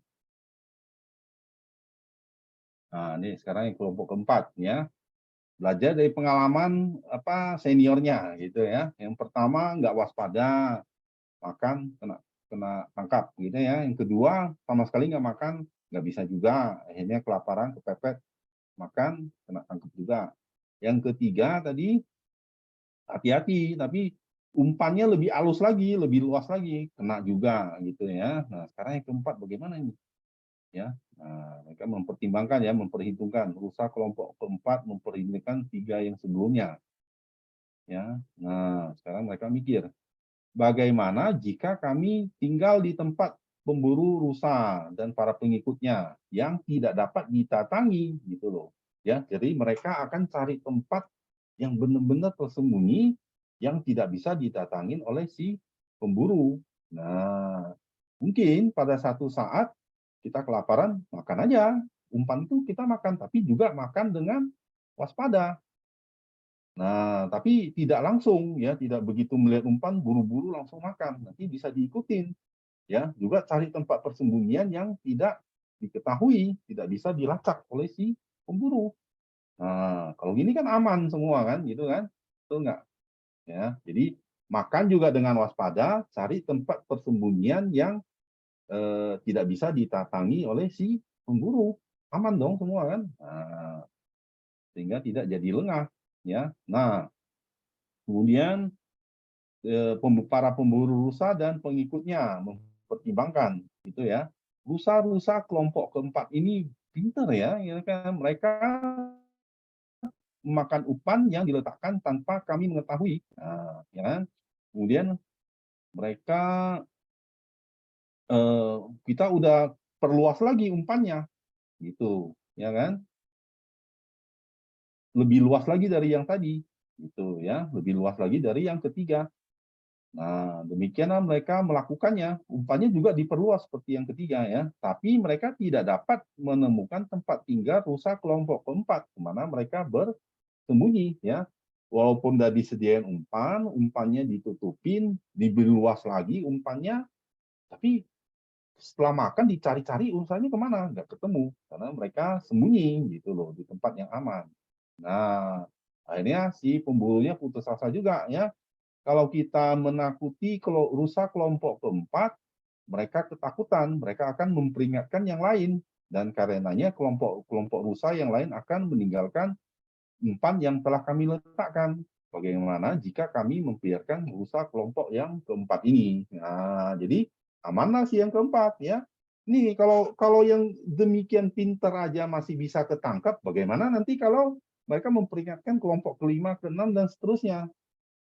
Nah, ini sekarang yang kelompok keempat ya. Belajar dari pengalaman seniornya gitu ya. Yang pertama nggak waspada, makan kena tangkap gitu ya. Yang kedua sama sekali nggak makan, nggak bisa juga. Akhirnya kelaparan, kepepet, makan kena tangkap juga. Yang ketiga tadi hati-hati, tapi umpannya lebih halus lagi, lebih luas lagi, kena juga gitu ya. Nah, sekarang yang keempat bagaimana ini? Ya, nah, mereka mempertimbangkan ya, memperhitungkan rusak kelompok keempat, memperhitungkan 3 yang sebelumnya. Ya, nah sekarang mereka mikir, bagaimana jika kami tinggal di tempat pemburu rusa dan para pengikutnya yang tidak dapat ditatangi gitu loh. Ya, jadi mereka akan cari tempat yang benar-benar tersembunyi yang tidak bisa didatangin oleh si pemburu. Nah, mungkin pada satu saat kita kelaparan, makan aja. Umpan itu kita makan, tapi juga makan dengan waspada. Nah, tapi tidak langsung ya, tidak begitu melihat umpan buru-buru langsung makan. Nanti bisa diikutin ya, juga cari tempat persembunyian yang tidak diketahui, tidak bisa dilacak oleh si pemburu. Nah, kalau gini kan aman semua kan, gitu kan? Betul nggak? Ya, jadi makan juga dengan waspada, cari tempat persembunyian yang tidak bisa ditatangi oleh si pemburu. Aman dong semua kan? Nah, sehingga tidak jadi lengah ya. Nah, kemudian para pemburu rusa dan pengikutnya mempertimbangkan gitu ya. Rusa-rusa kelompok keempat ini pintar ya, ya kan? Mereka memakan umpan yang diletakkan tanpa kami mengetahui. Nah, ya kan? Kemudian mereka kita udah perluas lagi umpannya gitu, ya kan? Lebih luas lagi dari yang tadi gitu ya, lebih luas lagi dari yang ketiga. Nah, demikianlah mereka melakukannya. Umpannya juga diperluas seperti yang ketiga ya. Tapi mereka tidak dapat menemukan tempat tinggal rusa kelompok keempat kemana mereka bersembunyi ya. Walaupun sudah disediakan umpan, umpannya ditutupin, diberi luas lagi umpannya, tapi setelah makan dicari-cari urusannya kemana? Nggak ketemu karena mereka sembunyi gitu loh di tempat yang aman. Nah, akhirnya si pemburunya putus asa juga ya. Kalau kita menakuti kalau rusa kelompok keempat, mereka ketakutan, mereka akan memperingatkan yang lain. Dan karenanya kelompok rusa yang lain akan meninggalkan umpan yang telah kami letakkan. Bagaimana jika kami membiarkan rusa kelompok yang keempat ini? Nah, jadi amanlah si yang keempat ya. Nih kalau yang demikian pintar aja masih bisa ketangkap, bagaimana nanti kalau mereka memperingatkan kelompok kelima, keenam dan seterusnya?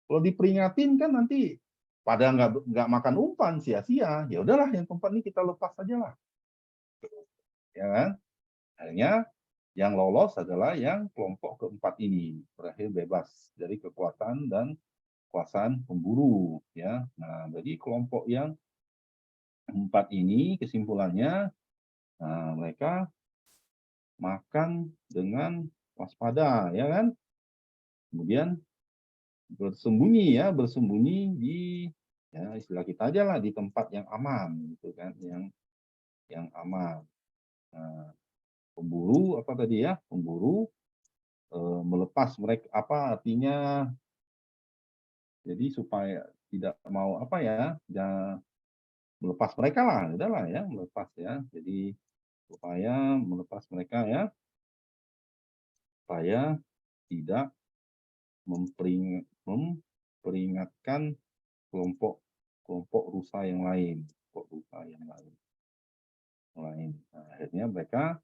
Kalau diperingatin kan nanti pada nggak makan umpan sia-sia. Ya udahlah yang keempat ini kita lepas saja lah. Ya kan? Akhirnya yang lolos adalah yang kelompok keempat ini berakhir bebas dari kekuatan dan kekuasaan pemburu. Ya, nah jadi kelompok yang keempat ini kesimpulannya, nah, mereka makan dengan waspada, ya kan? Kemudian bersembunyi ya, bersembunyi di ya istilah kita aja lah di tempat yang aman gitu kan, yang aman. Nah, pemburu apa tadi ya? Pemburu melepas mereka apa artinya? Jadi supaya tidak mau apa ya? Melepas mereka lah, udahlah ya, melepas ya. Jadi supaya melepas mereka ya, supaya tidak memperingatkan kelompok kelompok rusa yang lain, kelompok rusa yang lain. Nah, akhirnya mereka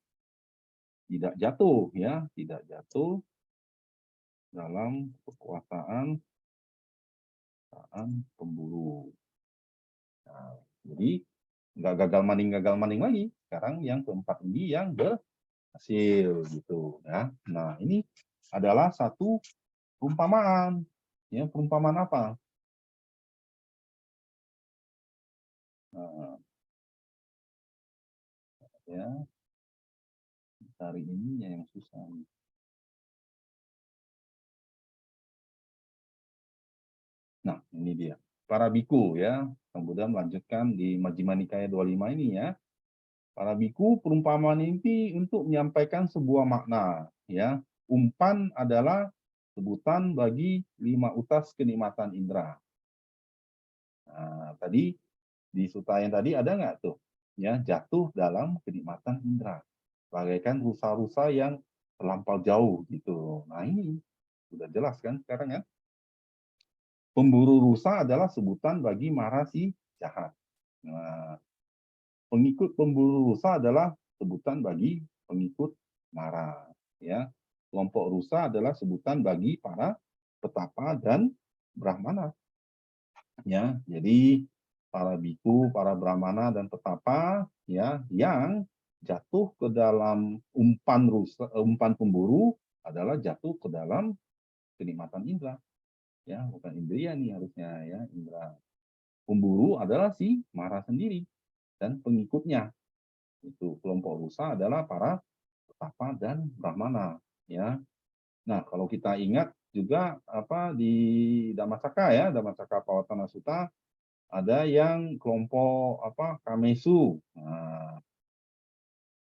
tidak jatuh ya, tidak jatuh dalam kekuasaan pemburu. Nah, jadi nggak gagal maning lagi. Sekarang yang keempat ini yang berhasil gitu ya. Nah, ini adalah satu perumpamaan Ya, perumpamaan apa? Nah, ya, cari ininya yang susah. Nah, ini dia. Para biku ya. Kemudian melanjutkan di Majjhima Nikaya 25 ini ya. Para biku, perumpamaan ini untuk menyampaikan sebuah makna ya. Umpan adalah sebutan bagi 5 utas kenikmatan indera. Nah, tadi di sutta yang tadi ada nggak tuh? Ya, jatuh dalam kenikmatan indera. Bagaikan rusa-rusa yang terlampau jauh gitu. Nah, ini sudah jelas kan sekarang ya. Pemburu rusa adalah sebutan bagi mara si jahat. Nah, pengikut pemburu rusa adalah sebutan bagi pengikut mara. Ya, kelompok rusa adalah sebutan bagi para petapa dan brahmana. Ya, jadi para biku, para brahmana dan petapa ya yang jatuh ke dalam umpan rusa, umpan pemburu adalah jatuh ke dalam kenikmatan indera. Ya, bukan indria nih harusnya ya, indera. Pemburu adalah si mara sendiri dan pengikutnya. Itu kelompok rusa adalah para petapa dan brahmana ya. Nah, kalau kita ingat juga apa di Dhammacakka ya, Dhammacakka Pavattana Sutta ada yang kelompok apa Kamesu. Nah,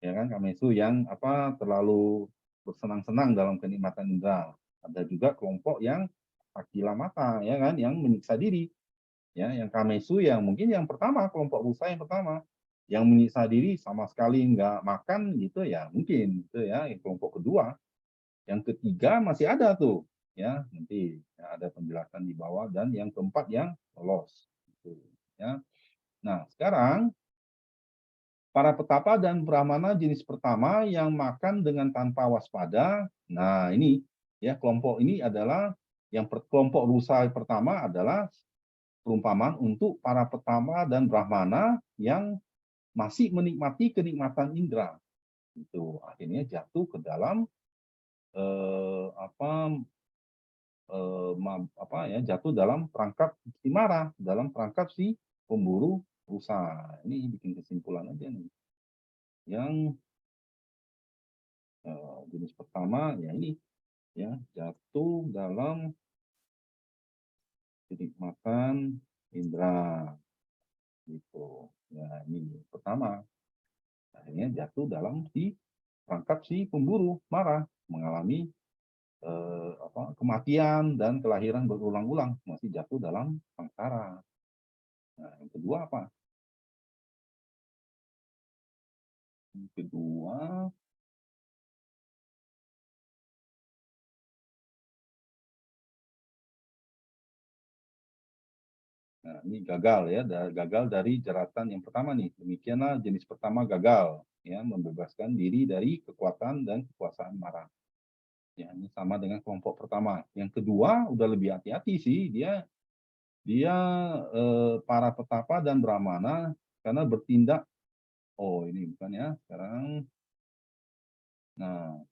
ya kan Kamesu yang apa terlalu bersenang-senang dalam kenikmatan indera. Ada juga kelompok yang akila mata ya kan yang menyiksa diri. Ya, yang Kamesu yang mungkin yang pertama, kelompok rusa yang pertama, yang menyiksa diri sama sekali nggak makan gitu ya mungkin gitu ya. Yang kelompok kedua, yang ketiga masih ada tuh ya nanti ya, ada penjelasan di bawah dan yang keempat yang lolos gitu, ya. Nah sekarang para petapa dan brahmana jenis pertama yang makan dengan tanpa waspada. Nah ini ya kelompok ini adalah yang kelompok rusa pertama adalah perumpamaan untuk para petapa dan brahmana yang masih menikmati kenikmatan indera. Itu akhirnya jatuh ke dalam jatuh dalam perangkap si mara, dalam perangkap si pemburu rusa. Ini bikin kesimpulan aja nih. Yang jenis pertama ya ini ya jatuh dalam kenikmatan indera gitu. Ya ini pertama. Akhirnya jatuh dalam si perangkap si pemburu marah, mengalami kematian dan kelahiran berulang-ulang, masih jatuh dalam samsara. Nah, yang kedua apa? Yang kedua nah, ini gagal ya, gagal dari jeratan yang pertama nih. Demikianlah jenis pertama gagal, ya, membebaskan diri dari kekuatan dan kekuasaan mara. Ya, ini sama dengan kelompok pertama. Yang kedua udah lebih hati-hati sih, dia para petapa dan brahmana karena bertindak. Oh ini bukan ya sekarang. Nah,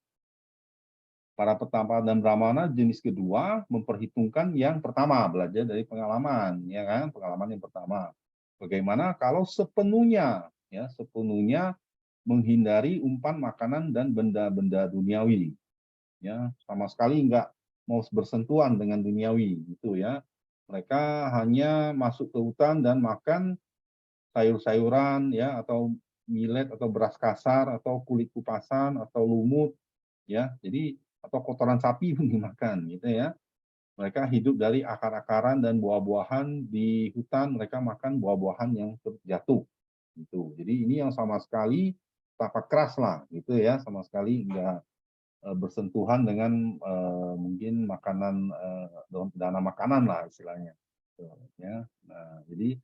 para petapa dan brahmana jenis kedua memperhitungkan yang pertama, belajar dari pengalaman, ya kan? Pengalaman yang pertama. Bagaimana kalau sepenuhnya, ya, sepenuhnya menghindari umpan makanan dan benda-benda duniawi, ya, sama sekali nggak mau bersentuhan dengan duniawi, gitu ya. Mereka hanya masuk ke hutan dan makan sayur-sayuran, ya, atau millet atau beras kasar atau kulit kupasan atau lumut, ya. Jadi atau kotoran sapi pun dimakan gitu ya. Mereka hidup dari akar-akaran dan buah-buahan di hutan, mereka makan buah-buahan yang terjatuh gitu. Jadi ini yang sama sekali tapak keras lah gitu ya, sama sekali enggak bersentuhan dengan mungkin makanan dana makanan lah istilahnya. Gitu, ya. Nah, jadi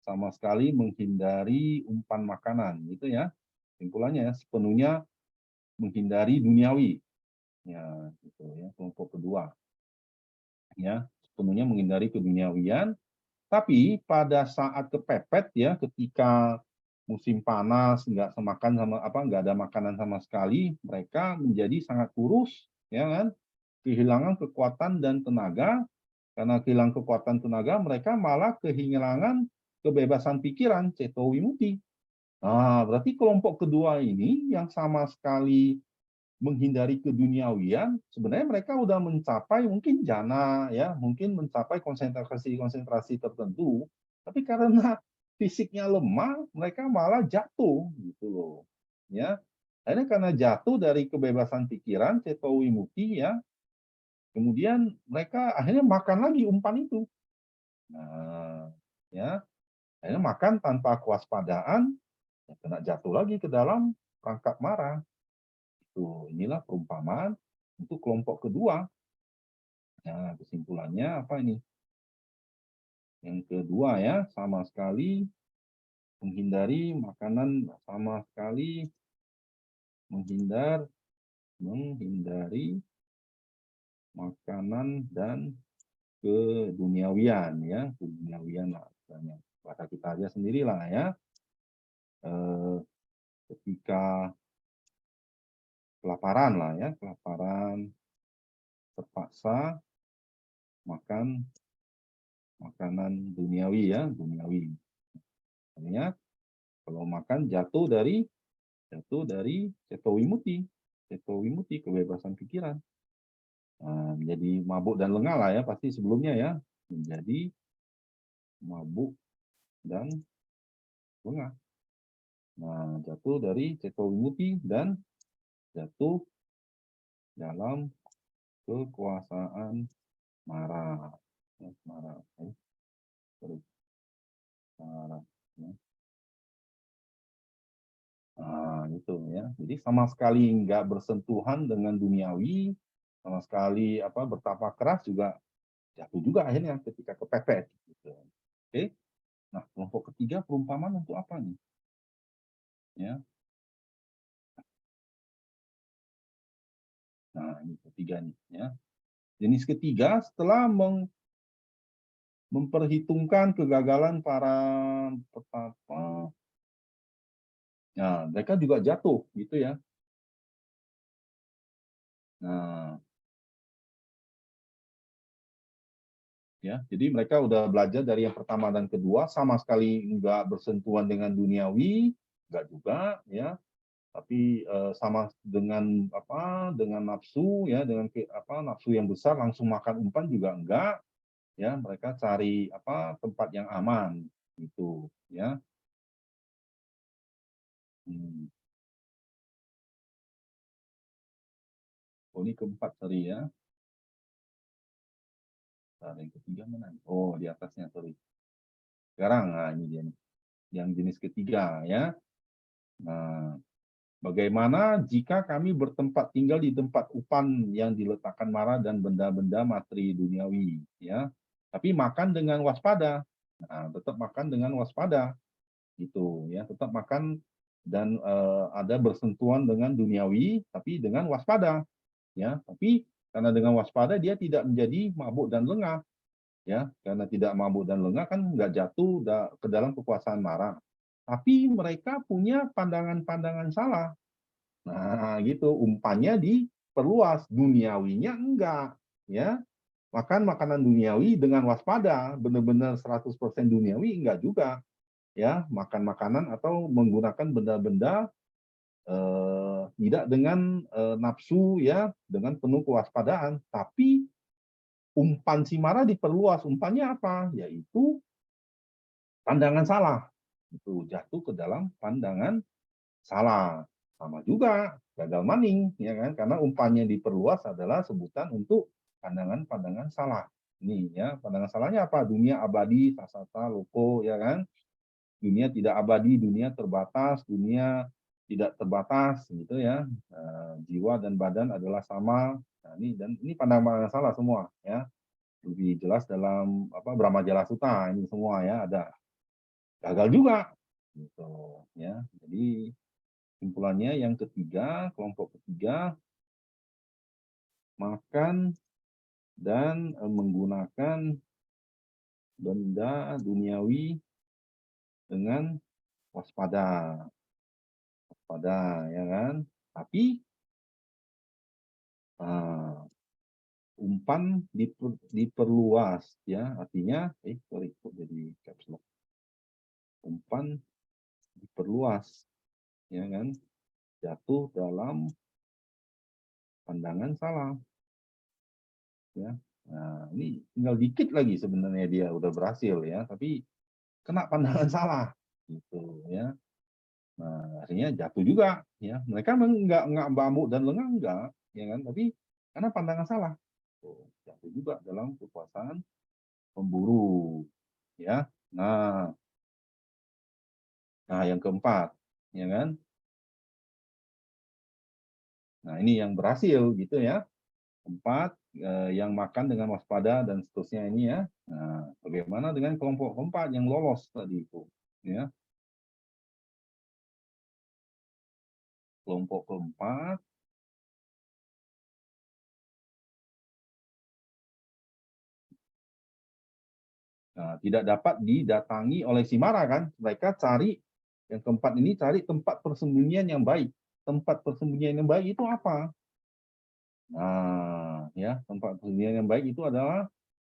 sama sekali menghindari umpan makanan gitu ya. Simpulannya ya, sepenuhnya menghindari duniawi. Ya, gitu ya, kelompok kedua. Ya, sepenuhnya menghindari keduniawian, tapi pada saat kepepet ya, ketika musim panas, nggak semakan sama apa, nggak ada makanan sama sekali, mereka menjadi sangat kurus, ya kan, kehilangan kekuatan dan tenaga, karena kehilangan kekuatan tenaga, mereka malah kehilangan kebebasan pikiran, ceto wimuti. Nah, berarti kelompok kedua ini yang sama sekali menghindari keduniawian, sebenarnya mereka udah mencapai mungkin jana, ya, mungkin mencapai konsentrasi tertentu, tapi karena fisiknya lemah, mereka malah jatuh, gitu loh. Ya, akhirnya karena jatuh dari kebebasan pikiran, ceto wimuti, ya, kemudian mereka akhirnya makan lagi umpan itu. Nah, ya, akhirnya makan tanpa kewaspadaan, ya, kena jatuh lagi ke dalam perangkap marah. Tuh, inilah perumpamaan untuk kelompok kedua. Nah, kesimpulannya apa ini? Yang kedua ya, sama sekali menghindari makanan, sama sekali menghindari makanan dan keduniawian ya, keduniawian lah. Bahasa kita aja sendirilah ya. Ketika kelaparan lah ya, kelaparan terpaksa makan makanan duniawi ya, duniawi. Artinya kalau makan jatuh dari ceto wimuti, kebebasan pikiran. Nah, menjadi mabuk dan lengah lah ya, pasti sebelumnya ya, menjadi mabuk dan lengah. Nah, jatuh dari ceto wimuti dan jatuh dalam kekuasaan marah. Ya, marah. Marah. Ya. Nah, itu ya. Jadi sama sekali nggak bersentuhan dengan duniawi, sama sekali bertapa keras juga jatuh juga akhirnya ketika kepepet. Gitu. Oke. Nah, kelompok ketiga perumpamaan untuk apa nih? Ya. Nah, ini ketiga nih. Ya. Jenis ketiga setelah memperhitungkan kegagalan para petapa, nah mereka juga jatuh, gitu ya. Nah, ya, jadi mereka udah belajar dari yang pertama dan kedua, sama sekali nggak bersentuhan dengan duniawi, nggak juga, ya. Tapi sama dengan dengan nafsu, ya, dengan nafsu yang besar langsung makan umpan juga enggak, ya. Mereka cari tempat yang aman, gitu, ya. Oh, ini keempat tadi ya. Nah, yang ketiga mana? Oh, di atasnya, sorry. Sekarang, nah ini dia nih. Yang jenis ketiga ya. Nah, bagaimana jika kami bertempat tinggal di tempat upan yang diletakkan marah dan benda-benda materi duniawi, ya. Tapi makan dengan waspada. Nah, tetap makan dengan waspada, gitu ya. Tetap makan dan ada bersentuhan dengan duniawi, tapi dengan waspada, ya. Tapi karena dengan waspada dia tidak menjadi mabuk dan lengah, ya. Karena tidak mabuk dan lengah kan nggak jatuh ke dalam kekuasaan marah. Tapi mereka punya pandangan-pandangan salah. Nah, gitu. Umpannya diperluas, duniawinya enggak, ya. Makan makanan duniawi dengan waspada, benar-benar 100% duniawi enggak juga, ya. Makan makanan atau menggunakan benda-benda tidak dengan nafsu, ya, dengan penuh kewaspadaan, tapi umpan si marah diperluas. Umpannya apa? Yaitu pandangan salah. Itu jatuh ke dalam pandangan salah. Sama juga gagal maning, ya kan? Karena umpannya diperluas adalah sebutan untuk pandangan-pandangan salah. Ini ya, pandangan salahnya apa? Dunia abadi, sasata, loko, ya kan? Dunia tidak abadi, dunia terbatas, dunia tidak terbatas, gitu ya. Jiwa dan badan adalah sama. Nah, ini pandangan salah semua, ya. Lebih jelas dalam Brahma Jala Sutta ini semua ya ada. Gagal juga, gitu ya. Jadi kesimpulannya yang ketiga, kelompok ketiga, makan dan menggunakan benda duniawi dengan waspada, ya kan. Tapi umpan diperluas, ya, artinya, sorry, kok jadi caps lock. Umpan diperluas, ya kan, jatuh dalam pandangan salah, ya. Nah, ini tinggal dikit lagi sebenarnya dia udah berhasil, ya, tapi kena pandangan salah, gitu, ya. Nah, akhirnya jatuh juga, ya. Mereka nggak bambu dan lengang enggak, ya kan, tapi karena pandangan salah, tuh, jatuh juga dalam kekuasaan pemburu, ya. Nah, yang keempat, ya kan. Nah, ini yang berhasil gitu ya. Keempat, yang makan dengan waspada dan seterusnya ini ya. Nah, bagaimana dengan kelompok keempat yang lolos tadi itu, ya. Kelompok keempat, nah, tidak dapat didatangi oleh si Mara kan. Mereka cari, yang keempat ini cari tempat persembunyian yang baik. Tempat persembunyian yang baik itu apa? Nah, ya, tempat persembunyian yang baik itu adalah,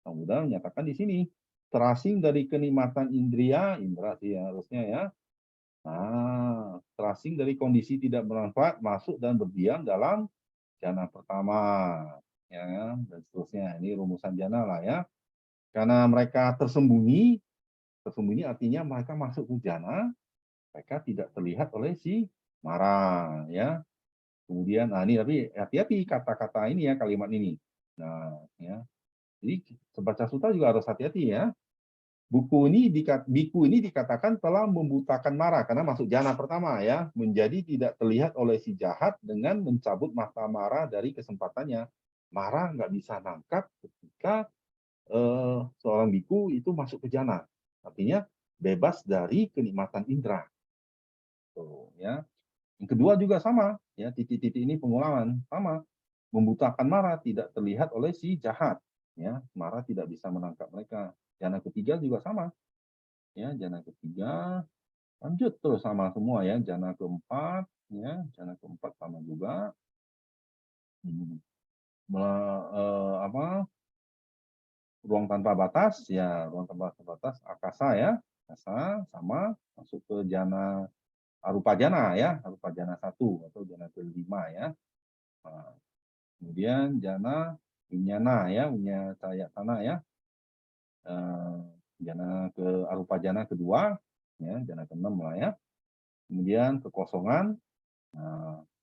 Buddha menyatakan di sini, terasing dari kenikmatan indera sih ya, harusnya ya. Nah, terasing dari kondisi tidak bermanfaat, masuk dan berdiam dalam jana pertama, ya kan? Dan seterusnya. Ini rumusan jana lah ya. Karena mereka tersembunyi artinya mereka masuk ke jana, mereka tidak terlihat oleh si Mara, ya. Kemudian, nah ini tapi hati-hati kata-kata ini ya, kalimat ini. Nah, ya. Jadi Sebaca Sutta juga harus hati-hati ya. Biku ini dikatakan telah membutakan Mara karena masuk jana pertama ya, menjadi tidak terlihat oleh si jahat dengan mencabut mata Mara dari kesempatannya. Mara nggak bisa nangkap ketika seorang biku itu masuk ke jana. Artinya bebas dari kenikmatan indera. Tuh, ya. Yang kedua juga sama, ya, titik-titik ini pengulangan sama, membutakan Mara, tidak terlihat oleh si jahat, ya. Mara tidak bisa menangkap mereka. Jana ketiga juga sama, ya. Jana ketiga lanjut terus sama semua ya. Jana keempat, ya, jana keempat sama juga. Ruang tanpa batas, ya, ruang tanpa batas akasa ya, akasa sama masuk ke jana arupa jana ya, arupa jana 1 atau jana kelima ya. Nah, kemudian jana winyana ya, winyana cahaya tanah ya. Jana ke arupa jana kedua ya, jana ke-6 lah ya. Kemudian kekosongan,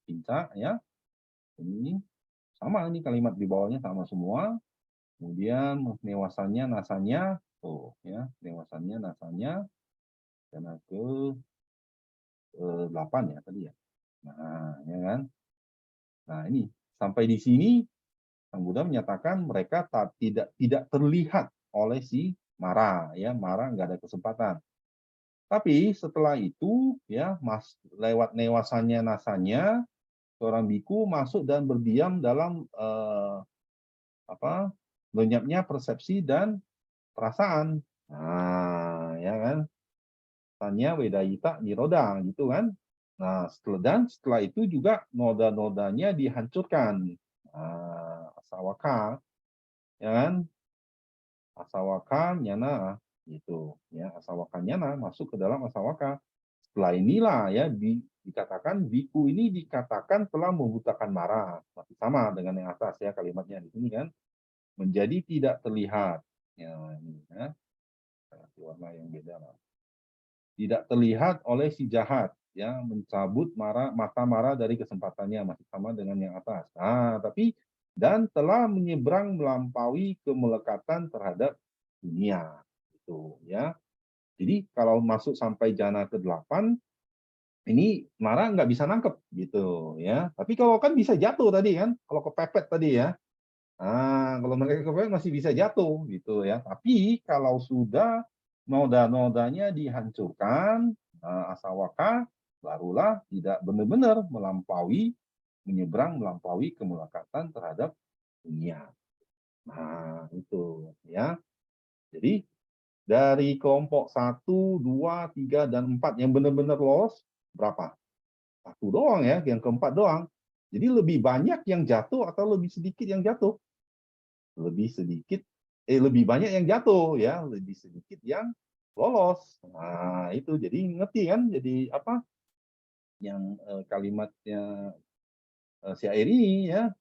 pinca ya. Ini sama, ini kalimat di bawahnya sama semua. Kemudian newasannya nasanya, tuh ya, newasannya nasanya jana ke-8 ya tadi ya. Nah, ya kan. Nah, ini sampai di sini Sang Buddha menyatakan mereka tidak terlihat oleh si Mara ya, Mara nggak ada kesempatan. Tapi setelah itu ya, lewat newasannya nasanya, seorang biku masuk dan berdiam dalam lenyapnya persepsi dan perasaan. Nah, ya kan. Tanya Wedayita Niroda gitu kan. Nah, setelah itu juga noda-nodanya dihancurkan. Nah, asawaka, ya kan? Asawaka nyana gitu, ya. Asawaka nyana masuk ke dalam asawaka. Setelah inilah ya dikatakan biku ini dikatakan telah membutakan Mara. Masih sama dengan yang atas ya kalimatnya di sini kan. Menjadi tidak terlihat. Ya, ini ya. Warna yang beda lah. Tidak terlihat oleh si jahat ya, mencabut mata Mara dari kesempatannya, masih sama dengan yang atas. Nah, tapi dan telah menyeberang melampaui kemelekatan terhadap dunia itu ya. Jadi kalau masuk sampai jana ke-8 ini Mara nggak bisa nangkep gitu ya. Tapi kalau kan bisa jatuh tadi kan, kalau kepepet tadi ya. Nah, kalau mereka kepepet masih bisa jatuh gitu ya. Tapi kalau sudah noda-nodanya dihancurkan, asawaka barulah tidak benar-benar menyeberang melampaui kemelekatan terhadap dunia. Nah, itu ya. Jadi dari kelompok 1, 2, 3, dan 4 yang benar-benar lolos berapa? 1 doang ya, yang keempat doang. Jadi lebih banyak yang jatuh atau lebih sedikit yang jatuh? lebih sedikit, lebih banyak yang jatuh ya, lebih sedikit yang lolos. Nah, itu jadi ngerti kan? Jadi apa yang kalimatnya syair ini ya,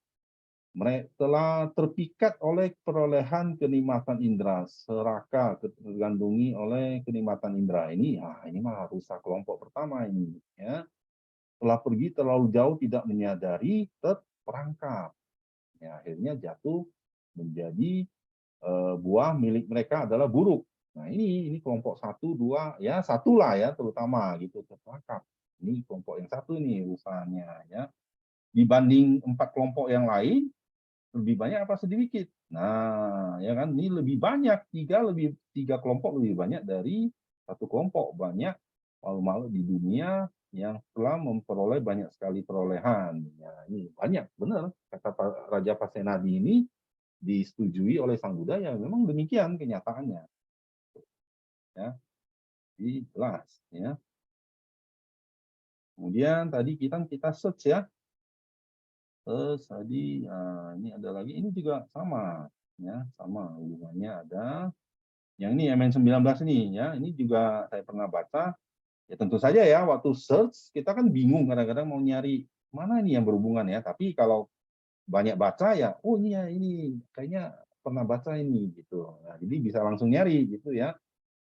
mereka telah terpikat oleh perolehan kenikmatan indera, serakah tergandungi oleh kenikmatan indera ini. Ini mah rusak kelompok pertama ini ya. Telah pergi terlalu jauh tidak menyadari terperangkap. Ya, akhirnya jatuh menjadi buah milik mereka adalah buruk. Nah, ini kelompok 1, 2, ya satulah ya terutama gitu terperangkap. Ini kelompok yang satu nih usahanya ya. Dibanding 4 kelompok yang lain lebih banyak apa sedikit? Nah, ya kan ini lebih banyak, tiga kelompok lebih banyak dari satu kelompok. Banyak makhluk-makhluk di dunia yang telah memperoleh banyak sekali perolehan. Ya, ini banyak, benar. Kata Raja Pasenadi ini disetujui oleh Sang Buddha, ya memang demikian kenyataannya. Ya, jelas. Ya. Kemudian tadi kita search ya. Terus tadi ini ada lagi, ini juga sama ya, sama hubungannya ada. Yang ini MN19 ini ya, ini juga saya pernah baca. Ya tentu saja ya waktu search kita kan bingung kadang-kadang mau nyari mana ini yang berhubungan ya. Tapi kalau banyak baca ya, oh ini ya ini kayaknya pernah baca ini gitu. Nah, jadi bisa langsung nyari gitu ya.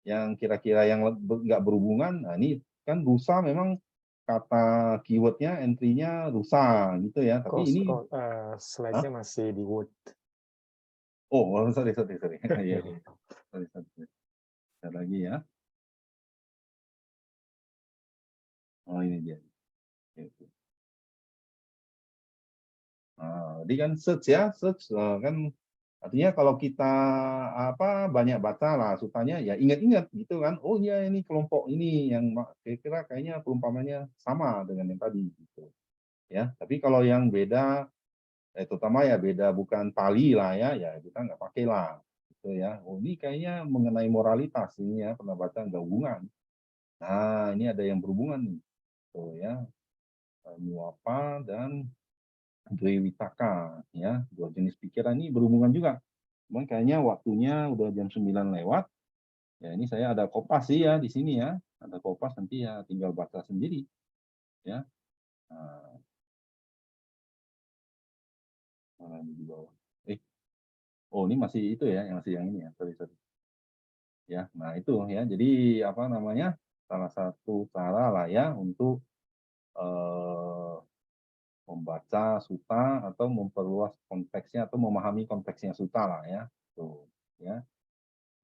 Yang kira-kira yang nggak berhubungan, nah ini kan rusa memang kata keywordnya entry-nya rusa gitu ya. Tapi ini slide-nya masih di Word. oh sorry. Iya. Sorry. Ada lagi ya. Oh ini dia. Nah, jadi kan search ya, search kan artinya kalau kita banyak baca lah, sukanya ya ingat-ingat gitu kan. Oh iya ini kelompok ini yang kira-kira kayaknya perumpamannya sama dengan yang tadi gitu. Ya, tapi kalau yang beda terutama ya beda bukan Pali lah ya kita nggak pakai lah gitu ya. Oh ini kayaknya mengenai moralitas ini ya, pernah baca nggak hubungan. Nah, ini ada yang berhubungan nih. Tuh ya, Muapa dan Dwitaka ya, dua jenis pikiran ini berhubungan juga. Cuman kayaknya waktunya udah jam 9 lewat. Ya ini saya ada kopas sih ya di sini ya. Ada kopas nanti ya tinggal baca sendiri ya. Nah, mana di bawah. Oh ini masih itu ya, yang masih yang ini ya. Sorry. Ya, nah itu ya. Jadi apa namanya? Salah satu cara lah ya untuk membaca suta atau memperluas konteksnya atau memahami konteksnya suta lah ya. Tuh ya.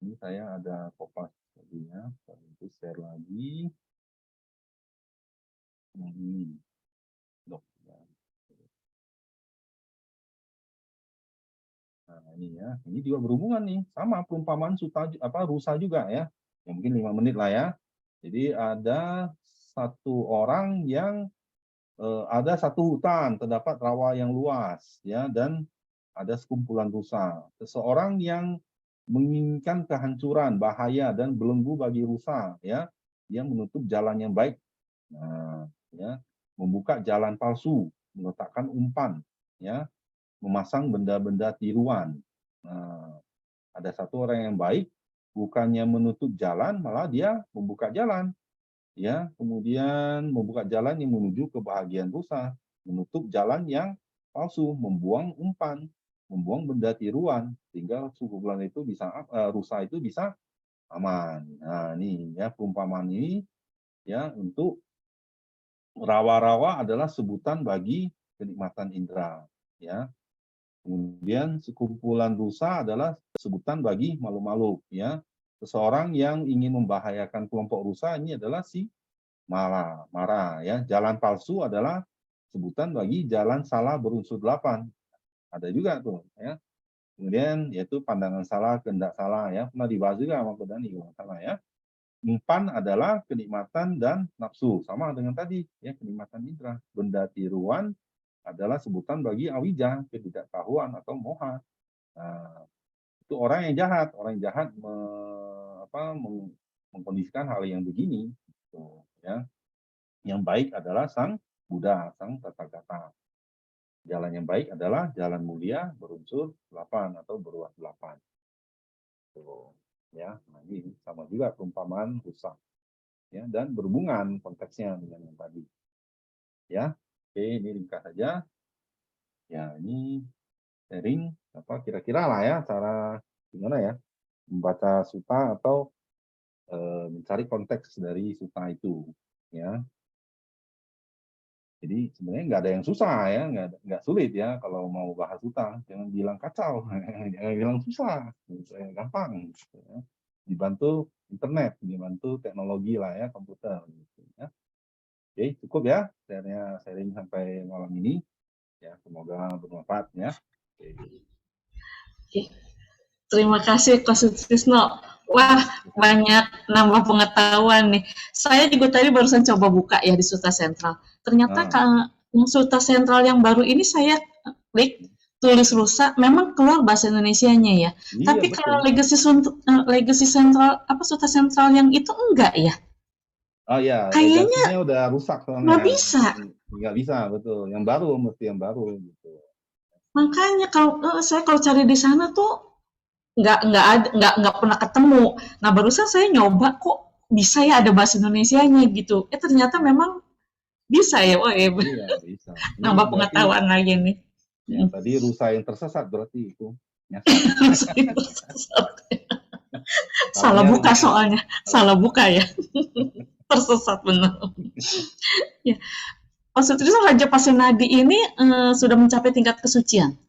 Ini saya ada kopas tadi ya. Itu share lagi. Ini dok ya. Nah, ini ya. Ini juga berhubungan nih sama perumpamaan suta rusa juga ya. Ya mungkin 5 menit lah ya. Jadi ada satu orang yang ada satu hutan, terdapat rawa yang luas, ya, dan ada sekumpulan rusa. Seseorang yang menginginkan kehancuran, bahaya, dan belenggu bagi rusa, ya, dia menutup jalan yang baik, nah, ya, membuka jalan palsu, meletakkan umpan, ya, memasang benda-benda tiruan. Nah, ada satu orang yang baik, bukannya menutup jalan, malah dia membuka jalan, ya, kemudian membuka jalan yang menuju kebahagiaan rusa, menutup jalan yang palsu, membuang umpan, membuang benda tiruan, sehingga sekumpulan itu bisa rusa itu bisa aman. Nah, ini ya perumpamaan ini ya untuk rawa-rawa adalah sebutan bagi kenikmatan indera, ya. Kemudian sekumpulan rusa adalah sebutan bagi makhluk-makhluk, ya. Seseorang yang ingin membahayakan kelompok rusa ini adalah si marah ya. Jalan palsu adalah sebutan bagi jalan salah berunsur 8. Ada juga tuh ya. Kemudian yaitu pandangan salah, kehendak salah ya. Pernah dibahas juga sama Kodani kalau salah ya. Umpan adalah kenikmatan dan nafsu, sama dengan tadi ya, kenikmatan indera. Benda tiruan adalah sebutan bagi awija, ketidaktahuan atau moha. Nah, itu orang yang jahat, mengkondisikan hal yang begini gitu, ya. Yang baik adalah Sang Buddha, Sang Tathagata. Jalan yang baik adalah jalan mulia berunsur 8 atau berluas 8. Tuh, ya. Nah, ini sama juga perumpamaan rusak. Ya, dan berhubungan konteksnya dengan yang tadi. Ya. Oke, ini ringkas saja. Ya, ini sharing apa kira-kira lah ya cara gimana ya membaca suta atau mencari konteks dari suta itu, ya. Jadi sebenarnya nggak ada yang susah ya, nggak sulit ya kalau mau bahas suta. Jangan bilang kacau, jangan bilang susah, gampang. Gitu, ya. Dibantu internet, dibantu teknologi lah ya, komputer. Gitu, ya. Oke, cukup ya sharing sampai malam ini. Ya, semoga bermanfaat ya. Oke. Terima kasih Ko Sutisno. Wah, banyak nambah pengetahuan nih. Saya juga tadi barusan coba buka ya di Suta Sentral. Ternyata yang Suta Sentral yang baru ini saya klik tulis rusak, memang keluar bahasa Indonesianya ya. Iya, tapi betul. kalau legacy Sentral apa Suta Sentral yang itu enggak ya? Oh ya, kayaknya udah rusak soalnya. Nggak bisa. Nggak bisa, betul. Yang baru mesti yang baru gitu. Makanya kalau saya cari di sana tuh nggak pernah ketemu. Nah barusan saya nyoba kok bisa ya ada bahasa Indonesianya gitu. Ternyata memang bisa ya. Wah, Iya, bisa. Nambah pengetahuan lagi nih. Ya, tadi rusa yang tersesat berarti itu. Salah buka soalnya. Salah buka ya. Tersesat benar. Ya. Maksudnya Raja Pasenadi ini sudah mencapai tingkat kesucian?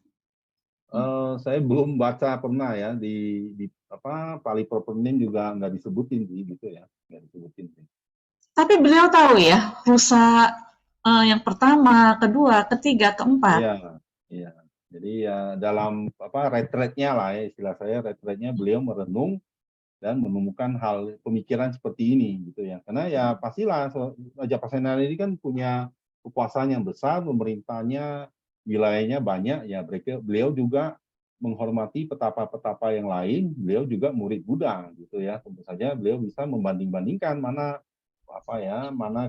Saya belum baca pernah ya di apa Pali Propernim juga nggak disebutin sih gitu ya, nggak disebutin sih. Tapi beliau tahu ya rusa yang pertama, kedua, ketiga, keempat. Iya, iya. Jadi ya dalam apa retreatnya lah ya istilah saya retreatnya beliau merenung dan menemukan hal pemikiran seperti ini gitu ya. Karena ya pastilah Raja Pasenadi ini kan punya kekuasaan yang besar, pemerintahnya wilayahnya banyak ya, beliau juga menghormati petapa-petapa yang lain, beliau juga murid Buddha gitu ya. Tentu saja beliau bisa membanding-bandingkan mana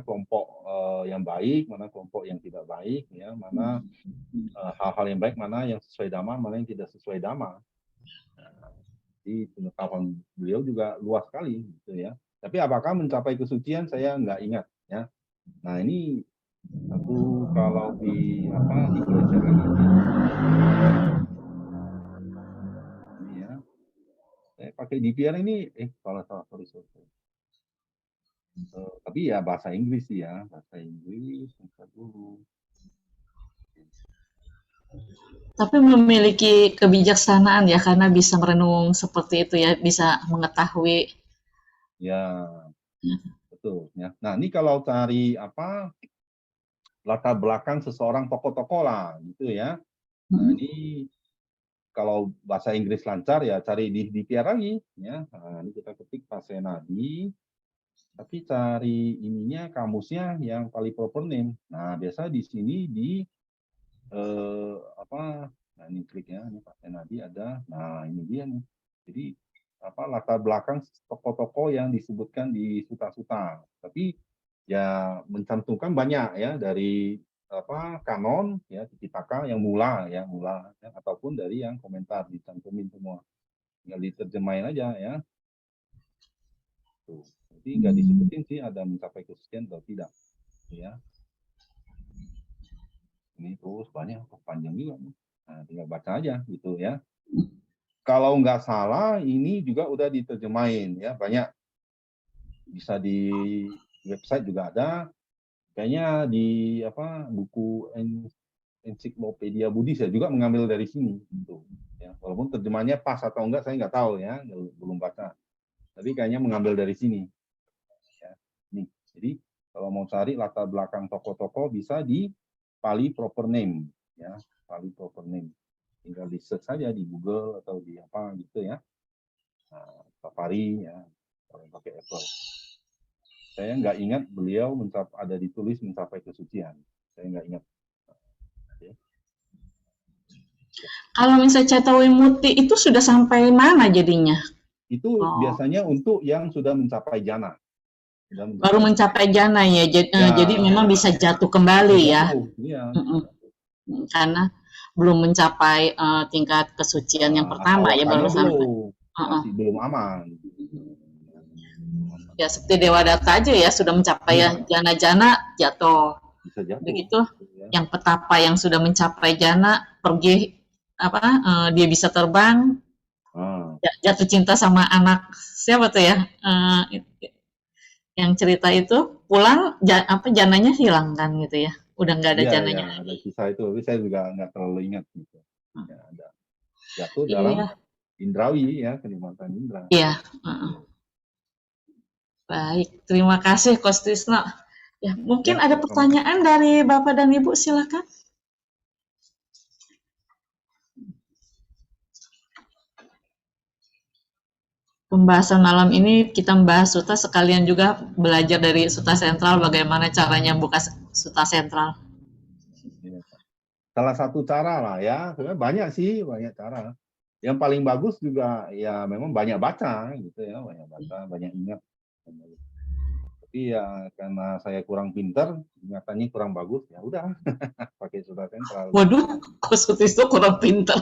kelompok yang baik, mana kelompok yang tidak baik ya, mana hal-hal yang baik, mana yang sesuai dhamma, mana yang tidak sesuai dhamma. Jadi pengetahuan beliau juga luas sekali gitu ya. Tapi apakah mencapai kesucian saya nggak ingat ya. Nah, ini aku kalau digeser lagi ini ya. Saya pakai DVR ini salah. Tapi ya bahasa Inggris sih ya, bahasa Inggris dulu. Tapi memiliki kebijaksanaan ya karena bisa merenung seperti itu ya, bisa mengetahui. Ya, betul ya. Nah, ini kalau cari latar belakang seseorang tokoh-tokoh lah gitu ya. Nah, ini kalau bahasa Inggris lancar ya cari di DVR lagi ya. Nah, ini kita ketik Pasenadi. Tapi cari ininya kamusnya yang Pali Propernim. Nah, biasa di sini nah ini klik ya, ini Pasenadi ada. Nah, ini dia nih. Jadi latar belakang tokoh-tokoh yang disebutkan di suta-suta. Tapi ya mencantumkan banyak ya dari kanon ya Tipitaka yang mula ya ataupun dari yang komentar dicantumin semua. Tinggal diterjemahin aja ya. Tuh. Jadi nggak disebutin sih ada mencapai kesucian atau tidak ya. Ini terus banyak panjang juga. Nah, tinggal baca aja gitu ya. Kalau nggak salah ini juga udah diterjemahin ya, banyak bisa di website juga ada. Kayaknya di buku ensiklopedia Buddhis ya juga mengambil dari sini gitu. Ya, walaupun terjemahannya pas atau enggak saya nggak tahu ya, belum baca. Tapi kayaknya mengambil dari sini. Ya, nih. Jadi kalau mau cari latar belakang tokoh-tokoh bisa di Pali Proper Name ya, Pali Proper Name. Tinggal di search saja di Google atau di apa gitu ya. Nah, Safari ya, kalau pakai Apple. Saya nggak ingat beliau ada ditulis mencapai kesucian. Saya nggak ingat. Kalau misalnya Cetawimutti itu sudah sampai mana jadinya? Itu biasanya untuk yang sudah mencapai jana. Baru mencapai jana ya, jadi memang bisa jatuh kembali ya. Iya. karena belum mencapai tingkat kesucian yang pertama ya, baru Asalnya sampai. masih belum aman. Ya seperti Dewa Data aja ya, sudah mencapai jana-jana jatuh. Bisa jatuh. Begitu Ya. yang petapa yang sudah mencapai jana pergi dia bisa terbang, jatuh cinta sama anak siapa tuh ya, yang cerita itu pulang jananya hilang kan gitu ya, udah nggak ada jananya Ada lagi. kisah itu, tapi saya juga nggak terlalu ingat gitu. Ya, ada jatuh Iya. dalam indrawi ya, kenikmatan indra. Iya. Baik, terima kasih Coach Tisno. Ya, mungkin ada pertanyaan dari Bapak dan Ibu, silakan. Pembahasan malam ini kita membahas Suta, sekalian juga belajar dari Suta Sentral bagaimana caranya buka Suta Sentral. Salah satu cara lah ya, sebenarnya banyak sih, banyak cara. Yang paling bagus juga ya memang banyak baca gitu ya, banyak baca, banyak ingat. Tapi ya karena saya kurang pinter, ingatannya kurang bagus, ya udah pakai Suta Sentral. Waduh, Coach Tisno kurang pinter.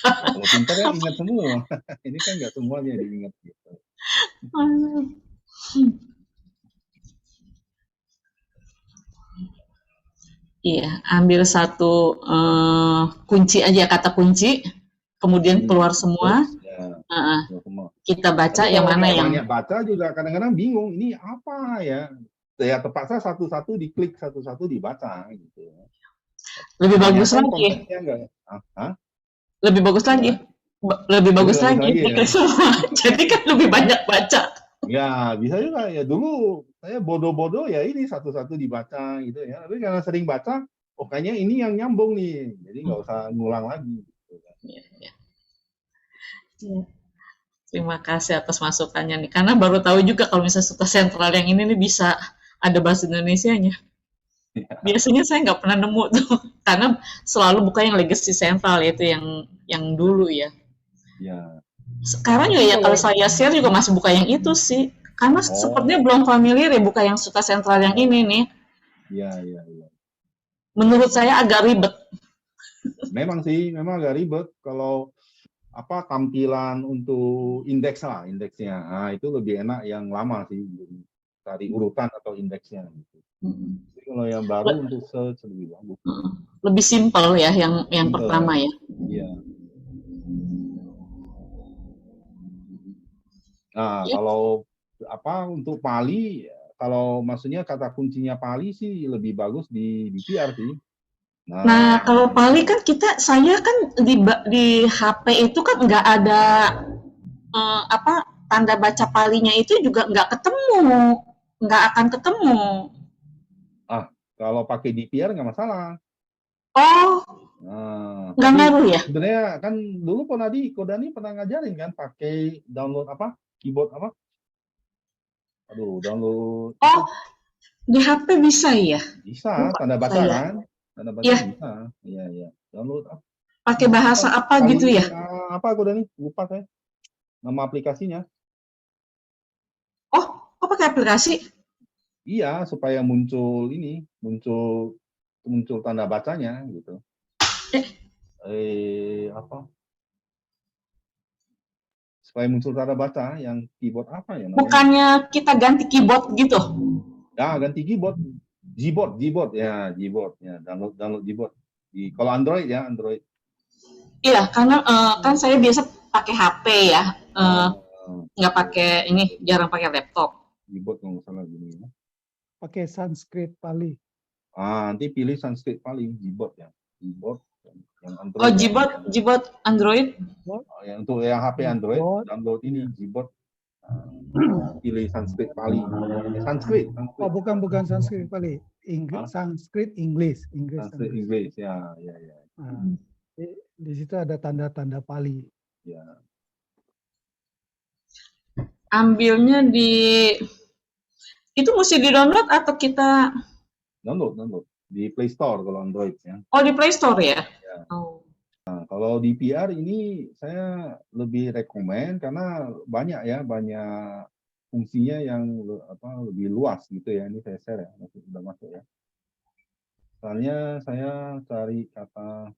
Kalau pinter ya ingat semua. Ini kan nggak semuanya diingat gitu. Iya, ambil satu kunci aja, kata kunci, kemudian keluar semua. Kita baca yang mana yang banyak baca juga kadang-kadang bingung ini apa ya. Ya terpaksa satu-satu diklik, satu-satu dibaca gitu. Lebih bagus lagi. Lebih bagus lagi. Lebih bagus lagi. Ya. Jadi kan lebih banyak baca. Ya bisa juga ya, dulu saya bodoh-bodoh ya ini satu-satu dibaca gitu ya, tapi karena sering baca kayaknya ini yang nyambung nih, jadi nggak usah ngulang lagi gitu. Ya. Terima kasih atas masukannya nih, karena baru tahu juga kalau misalnya Suta Sentral yang ini nih bisa ada bahasa Indonesianya. Ya. Biasanya saya nggak pernah nemu tuh, karena selalu buka yang Legacy Sentral, yaitu yang dulu ya. Ya. Sekarang juga ya kalau saya share juga masih buka yang itu sih, karena sepertinya belum familiar ya buka yang Suta Sentral yang ini nih. Iya. Menurut saya agak ribet. Memang sih, memang agak ribet kalau tampilan untuk indeksnya. Nah, itu lebih enak yang lama sih, cari urutan atau indeksnya gitu. Jadi kalau yang baru untuk search lebih bagus. Lebih simpel ya yang pertama ya. Iya. Nah, kalau untuk Pali, kalau maksudnya kata kuncinya Pali sih lebih bagus di PR sih. Nah, kalau Pali kan saya kan di HP itu kan nggak ada tanda baca Palinya itu juga nggak akan ketemu. Kalau pakai DPR nggak masalah. Oh, nggak ngaruh ya? Sebenarnya kan dulu Kodani pernah ngajarin kan pakai download keyboard download. Oh, di HP bisa ya? Bisa, tanda baca kan? Tanda baca bisa. Iya. Download pakai bahasa apa gitu ya? Apa Kodani? Lupa saya. Nama aplikasinya. Oh, pakai aplikasi? Iya, supaya muncul tanda bacanya gitu. Supaya muncul tanda baca yang keyboard apa ya namanya? Bukannya kita ganti keyboard gitu? Ya, ganti keyboard. Gboard ya, download Gboard. Kalau Android ya, Android. Iya, karena kan saya biasa pakai HP ya. Nggak pakai jarang pakai laptop. Gboard kalau nggak salah gini ya. Pakai Sanskrit Pali. Nanti pilih Sanskrit Pali, Gboard ya. Gboard yang Android. Oh, Gboard Android. Untuk yang HP Android, download ini Gboard. Pilih Sanskrit Pali. Sanskrit. Oh, bukan Sanskrit Pali. Sanskrit English. Sanskrit English ya. Nah, di situ ada tanda-tanda Pali. Ya. Ambilnya itu mesti di-download atau kita download di Play Store kalau Android ya. Oh, di Play Store ya? Oh. Nah, kalau di PR ini saya lebih rekomen karena banyak fungsinya yang lebih luas gitu ya. Ini saya share ya, sudah masuk ya. Misalnya saya cari kata,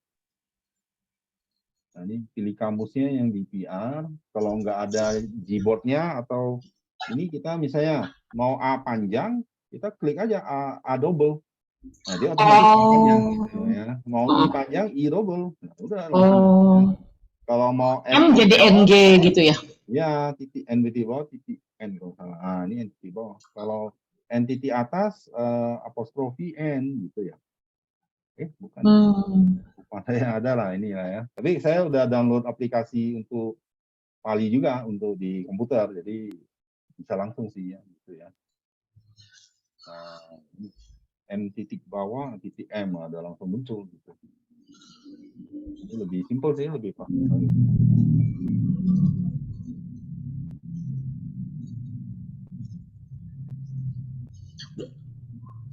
nah ini pilih kamusnya yang di PR. Kalau nggak ada Gboard-nya atau ini kita misalnya mau A panjang, kita klik aja A double. Nah, dia otomatis bacanya gitu Oh, ya. Mau I panjang, I double. Nah, udah langsung. oh, Kalau mau M N jadi bawah, NG gitu ya? ya titik N titik bawah, titik N kalau salah. Ah, ini N titik bawah. Kalau N titik atas, apostrofi N gitu ya. Bukan. Bukan saya ada lah ini lah ya. Tapi saya udah download aplikasi untuk Pali juga untuk di komputer, jadi bisa langsung sih ya gitu ya. Nah, N titik bawah, titik M ada langsung muncul gitu. Ini lebih simpel sih, lebih praktis.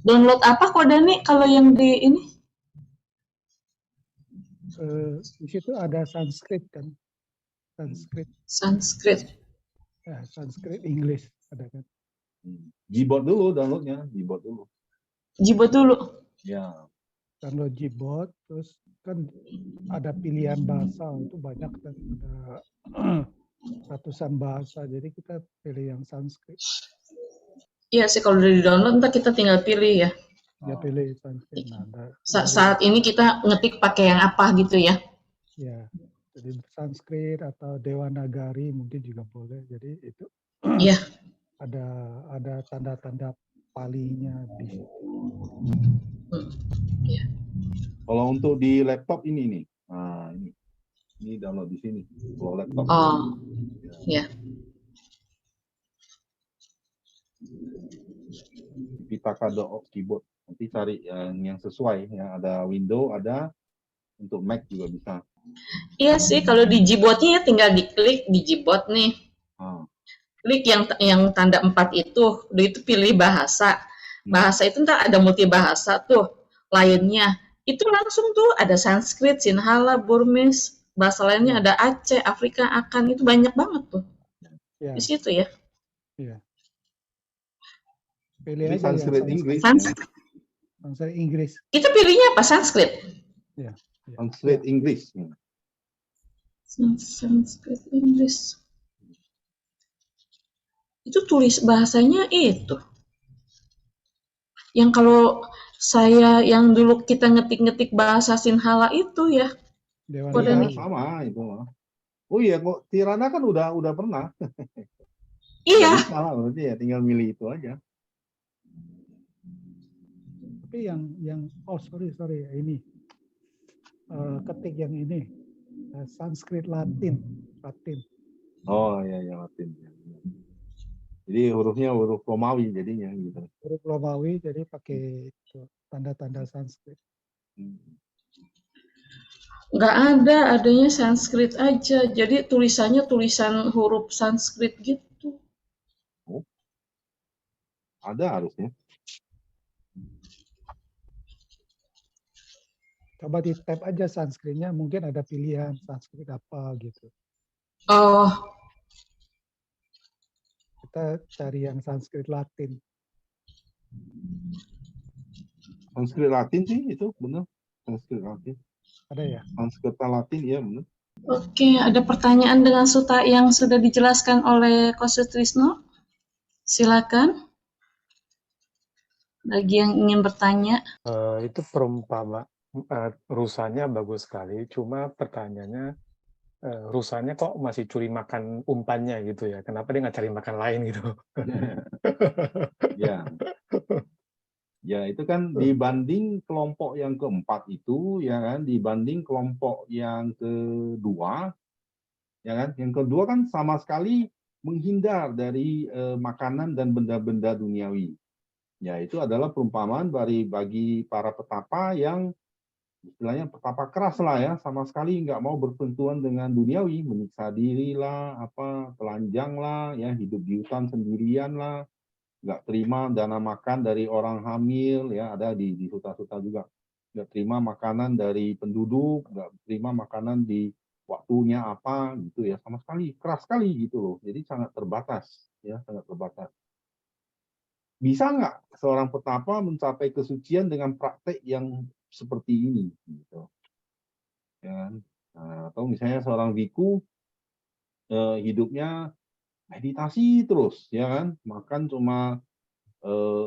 Download apa kok Dani kalau yang di ini? Di situ ada Sanskrit kan, Sanskrit, Sanskrit. ya, Sanskrit English ada kan. Gboard dulu downloadnya, Gboard dulu. Jibot dulu. Ya. Download Gboard, terus kan ada pilihan bahasa itu banyak kan, ada ratusan bahasa, jadi kita pilih yang Sanskrit. Iya sih kalau udah di-download ntar kita tinggal pilih ya. Ya pilih Sanskrit. Nah, Saat ini kita ngetik pakai yang apa gitu ya. ya, jadi Sanskrit atau Dewanagari mungkin juga boleh. Jadi itu Iya. ada tanda-tanda palinya di situ. Iya. Kalau untuk di laptop ini nih, nah ini download di sini. Kalau laptop. Oh, ya. Pitaka.org keyboard. Nanti cari yang sesuai, yang ada window, ada untuk Mac juga bisa. Iya sih kalau di Gboard-nya ya tinggal diklik di Gboard nih. Klik yang tanda 4 itu, udah itu pilih bahasa. Bahasa itu ntar ada multi bahasa tuh lainnya. Itu langsung tuh ada Sanskrit, Sinhala, Burmese, bahasa lainnya ada Aceh, Afrika, Akan, itu banyak banget tuh. Ya. Di situ ya. Iya. Pilih Ini aja Sanskrit yang Inggris. Sanskrit Inggris. Kita pilihnya apa? Sanskrit? Ya. Sanskrit Inggris. Sanskrit Inggris. Itu tulis bahasanya itu. Yang kalau saya yang dulu kita ngetik-ngetik bahasa Sinhala itu ya. Iya, sama itu. Oh iya, kok Tirana kan udah pernah. Iya. Salah berarti ya, tinggal milih itu aja. Tapi yang sorry ini ketik yang ini Sanskrit Latin. Oh iya Latin. Jadi hurufnya huruf Romawi jadinya gitu. Huruf Romawi jadi pakai tanda-tanda Sanskrit. Nggak ada, adanya Sanskrit aja. Jadi tulisannya tulisan huruf Sanskrit gitu. Oh. Ada harusnya. Coba di tab aja Sanskritnya, mungkin ada pilihan Sanskrit apa gitu. Oh. Kita cari yang Sanskrit Latin. Sanskrit Latin sih itu benar. Sanskrit Latin. Ada ya? Sanskrit Latin ya benar. Oke, ada pertanyaan dengan Suta yang sudah dijelaskan oleh Coach Sutrisno? Silakan. Bagi yang ingin bertanya. Itu perumpama rusanya bagus sekali, cuma pertanyaannya rusanya kok masih curi makan umpannya gitu ya? Kenapa dia nggak cari makan lain gitu? Ya. Ya, itu kan dibanding kelompok yang keempat itu, ya kan, dibanding kelompok yang kedua, ya kan, yang kedua kan sama sekali menghindar dari makanan dan benda-benda duniawi. Ya, itu adalah perumpamaan bagi para petapa yang istilahnya petapa keras lah ya, sama sekali nggak mau bersentuhan dengan duniawi, menyiksa diri lah, telanjang lah, ya hidup di hutan sendirian lah, nggak terima dana makan dari orang hamil, ya ada di hutan-hutan juga, nggak terima makanan dari penduduk, nggak terima makanan di waktunya apa gitu ya, sama sekali keras sekali gitu loh, jadi sangat terbatas ya, sangat terbatas. bisa nggak seorang petapa mencapai kesucian dengan praktek yang seperti ini, gitu. Ya kan? Nah, atau misalnya seorang biku hidupnya meditasi terus, ya kan? Makan cuma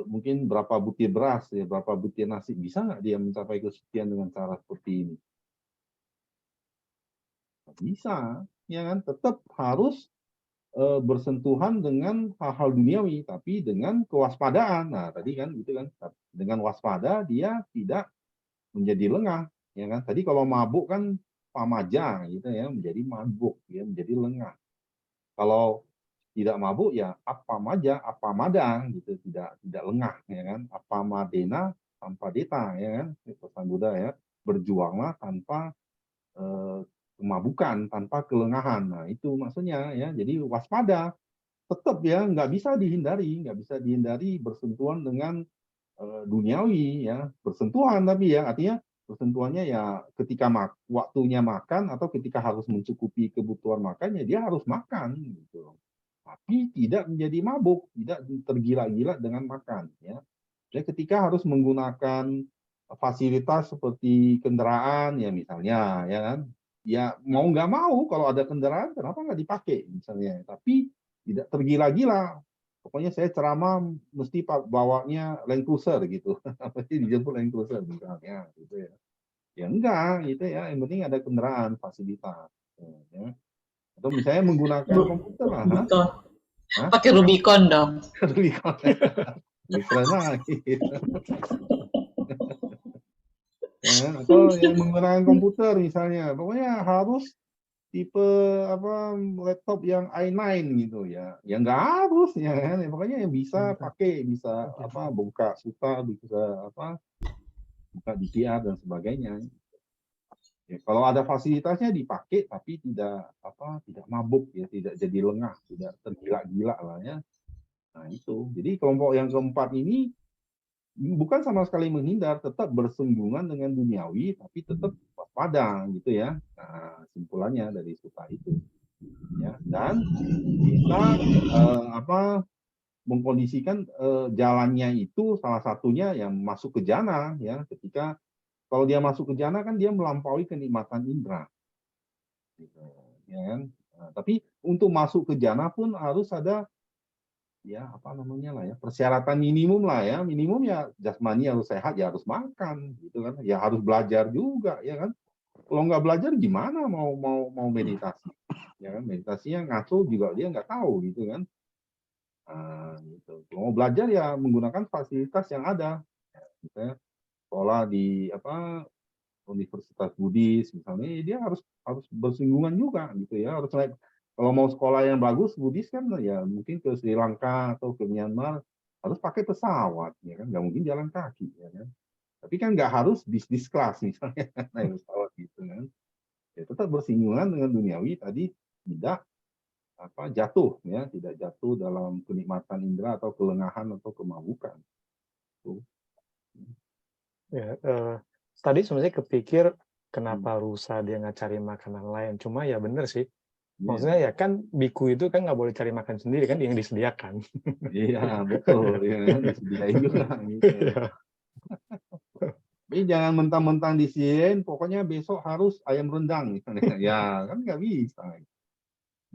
mungkin berapa butir beras, ya, berapa butir nasi, bisa nggak dia mencapai kesucian dengan cara seperti ini? Nggak bisa, ya kan? Tetap harus bersentuhan dengan hal-hal duniawi, tapi dengan kewaspadaan. Nah, tadi kan gitu kan, dengan waspada dia tidak menjadi lengah, ya kan? Tadi kalau mabuk kan pamaja gitu ya, menjadi mabuk, ya menjadi lengah. Kalau tidak mabuk ya apa maja, apa madang gitu, tidak lengah, ya kan? Apa madena tanpa deta, ya kan? Pesan Buddha ya, berjuanglah tanpa kemabukan, tanpa kelengahan. Nah, itu maksudnya ya. Jadi waspada, tetap ya nggak bisa dihindari bersentuhan dengan duniawi ya, bersentuhan tapi ya artinya bersentuhannya ya ketika waktunya makan atau ketika harus mencukupi kebutuhan makannya dia harus makan gitu. Tapi tidak menjadi mabuk, tidak tergila-gila dengan makan ya. Jadi ketika harus menggunakan fasilitas seperti kendaraan ya misalnya ya kan, ya mau nggak mau kalau ada kendaraan kenapa nggak dipakai misalnya, tapi tidak tergila-gila. Pokoknya saya ceramah mesti bawanya Land Cruiser gitu, pasti dijemput Land Cruiser misalnya gitu ya. Ya enggak gitu ya, yang penting ada kendaraan, fasilitas. Ya. Atau misalnya menggunakan komputer lah, Rubicon. Hah? Pakai Rubicon dong. Rubicon. Keren lagi. Ya, atau yang menggunakan komputer misalnya, pokoknya harus tipe apa laptop yang i9 gitu ya. Ya nggak harus ya kan. Ya, pokoknya yang bisa pakai, bisa apa buka suta, bisa apa buka DVR dan sebagainya. Ya, kalau ada fasilitasnya dipakai tapi tidak mabuk ya, tidak jadi lengah, tidak tergila-gila lah ya. Nah, itu. Jadi kelompok yang keempat ini bukan sama sekali menghindar, tetap bersinggungan dengan duniawi, tapi tetap waspada gitu ya. Nah, simpulannya dari suta itu, ya. Dan bisa mengkondisikan jalannya itu salah satunya yang masuk ke jana, ya. Ketika kalau dia masuk ke jana kan dia melampaui kenikmatan indera, gitu, ya kan. Nah, tapi untuk masuk ke jana pun harus ada ya apa namanya lah ya persyaratan minimum lah ya, minimum ya jasmani harus sehat, ya harus makan gitu kan, ya harus belajar juga ya kan. Kalau nggak belajar gimana mau meditasi, ya kan, meditasinya ngaco juga dia nggak tahu gitu kan. Nah, gitu. Kalau mau belajar ya menggunakan fasilitas yang ada, misalnya sekolah di apa universitas Buddhis misalnya, ya dia harus harus bersinggungan juga gitu ya, harus naik. Kalau mau sekolah yang bagus Buddhis kan ya mungkin ke Sri Lanka atau ke Myanmar harus pakai pesawat ya kan, nggak mungkin jalan kaki ya kan. Tapi kan nggak harus bisnis kelas misalnya naik pesawat gitu kan. Ya tetap bersinggungan dengan duniawi tadi, tidak jatuh ya, tidak jatuh dalam kenikmatan indera atau kelengahan atau kemabukan. Tuh. Ya, tadi sebenarnya kepikir kenapa rusa dia nggak cari makanan lain. Cuma ya bener sih. Maksudnya ya kan biku itu kan nggak boleh cari makan sendiri kan, yang disediakan. Iya betul, ya kan disediain juga gitu. Iya. Tapi jangan mentang-mentang disediain, pokoknya besok harus ayam rendang misalnya. Ya kan nggak bisa.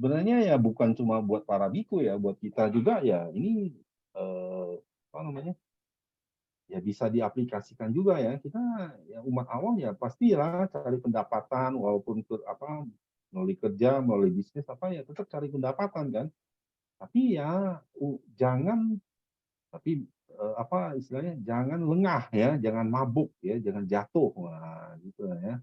Sebenarnya ya bukan cuma buat para biku ya, buat kita juga ya ini apa namanya? Ya bisa diaplikasikan juga ya. Kita ya umat awam ya pastilah cari pendapatan walaupun melalui kerja, melalui bisnis apa ya tetap cari pendapatan kan. Tapi ya jangan tapi istilahnya jangan lengah ya, jangan mabuk ya, jangan jatuh. Wah, gitu ya.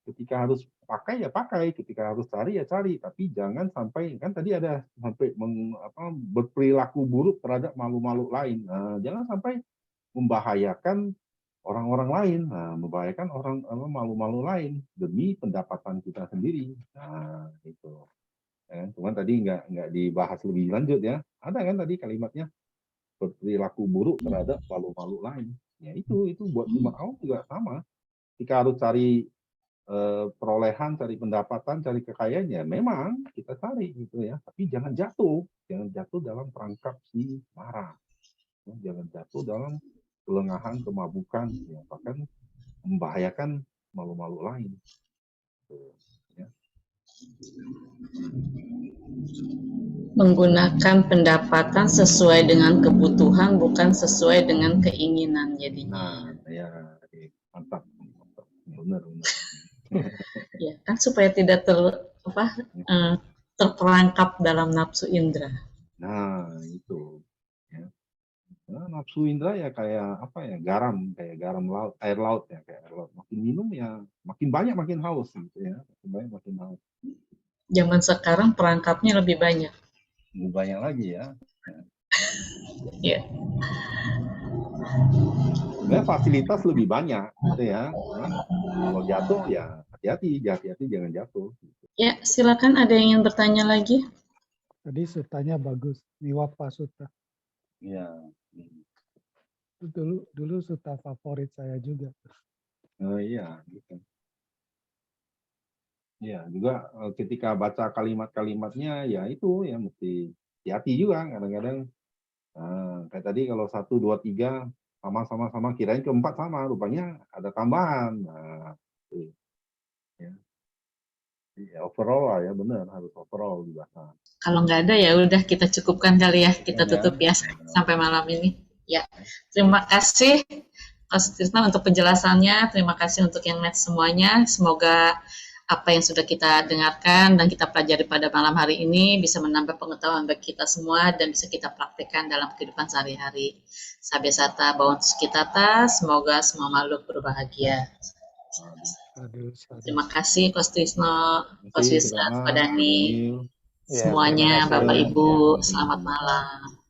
Ketika harus pakai ya pakai, ketika harus cari ya cari, tapi jangan sampai kan tadi ada sampai berperilaku buruk terhadap makhluk-makhluk lain. Nah, jangan sampai membahayakan orang-orang lain, nah, membahayakan makhluk-makhluk lain demi pendapatan kita sendiri. Nah, itu. Ya, cuman tadi nggak dibahas lebih lanjut ya. Ada kan tadi kalimatnya berperilaku buruk terhadap makhluk-makhluk lain. Ya itu buat umat awam juga sama. Jika harus cari perolehan, cari pendapatan, cari kekayaan ya memang kita cari gitu ya. Tapi jangan jatuh dalam perangkap si marah. Jangan jatuh dalam kelengahan, kemabukan, ya, bahkan membahayakan malu-malu lain. Ya. Menggunakan pendapatan sesuai dengan kebutuhan, bukan sesuai dengan keinginan jadinya. Nah, ya, mantap, benar. Ya, kan supaya tidak terperangkap dalam nafsu indera. Nah, itu. Ya. Nah, nafsu indera ya kayak apa ya, kayak garam laut, air laut ya, kayak air laut. Makin minum ya, makin banyak makin haus gitu ya, makin banyak makin haus. Zaman sekarang perangkapnya lebih banyak. Lebih banyak lagi ya. Ya. Sebenarnya fasilitas lebih banyak gitu ya. Kalau jatuh ya hati-hati jangan jatuh. Ya, silakan ada yang ingin bertanya lagi? Tadi sutanya bagus, Niwapa Sutta. Iya. Itu dulu suta favorit saya juga. Oh iya, gitu. Ya, juga ketika baca kalimat-kalimatnya ya itu ya mesti hati-hati juga kadang-kadang. Kayak tadi kalau 1, 2, 3 sama kirain keempat sama, rupanya ada tambahan. Nah, itu. Ya. Ya, overall lah ya, benar harus overall dibaca. Kalau nggak ada ya udah kita cukupkan kali ya, kita tutup ya sampai malam ini. Ya, terima kasih Mas Trisna untuk penjelasannya, terima kasih untuk yang net semuanya. Semoga apa yang sudah kita dengarkan dan kita pelajari pada malam hari ini bisa menambah pengetahuan bagi kita semua dan bisa kita praktikkan dalam kehidupan sehari-hari. Sabya Bawang Sukitata, semoga semua makhluk berbahagia. Terima kasih Coach Trisno, Coach Wisna, Pak Dani, semuanya, Bapak Ibu, selamat malam.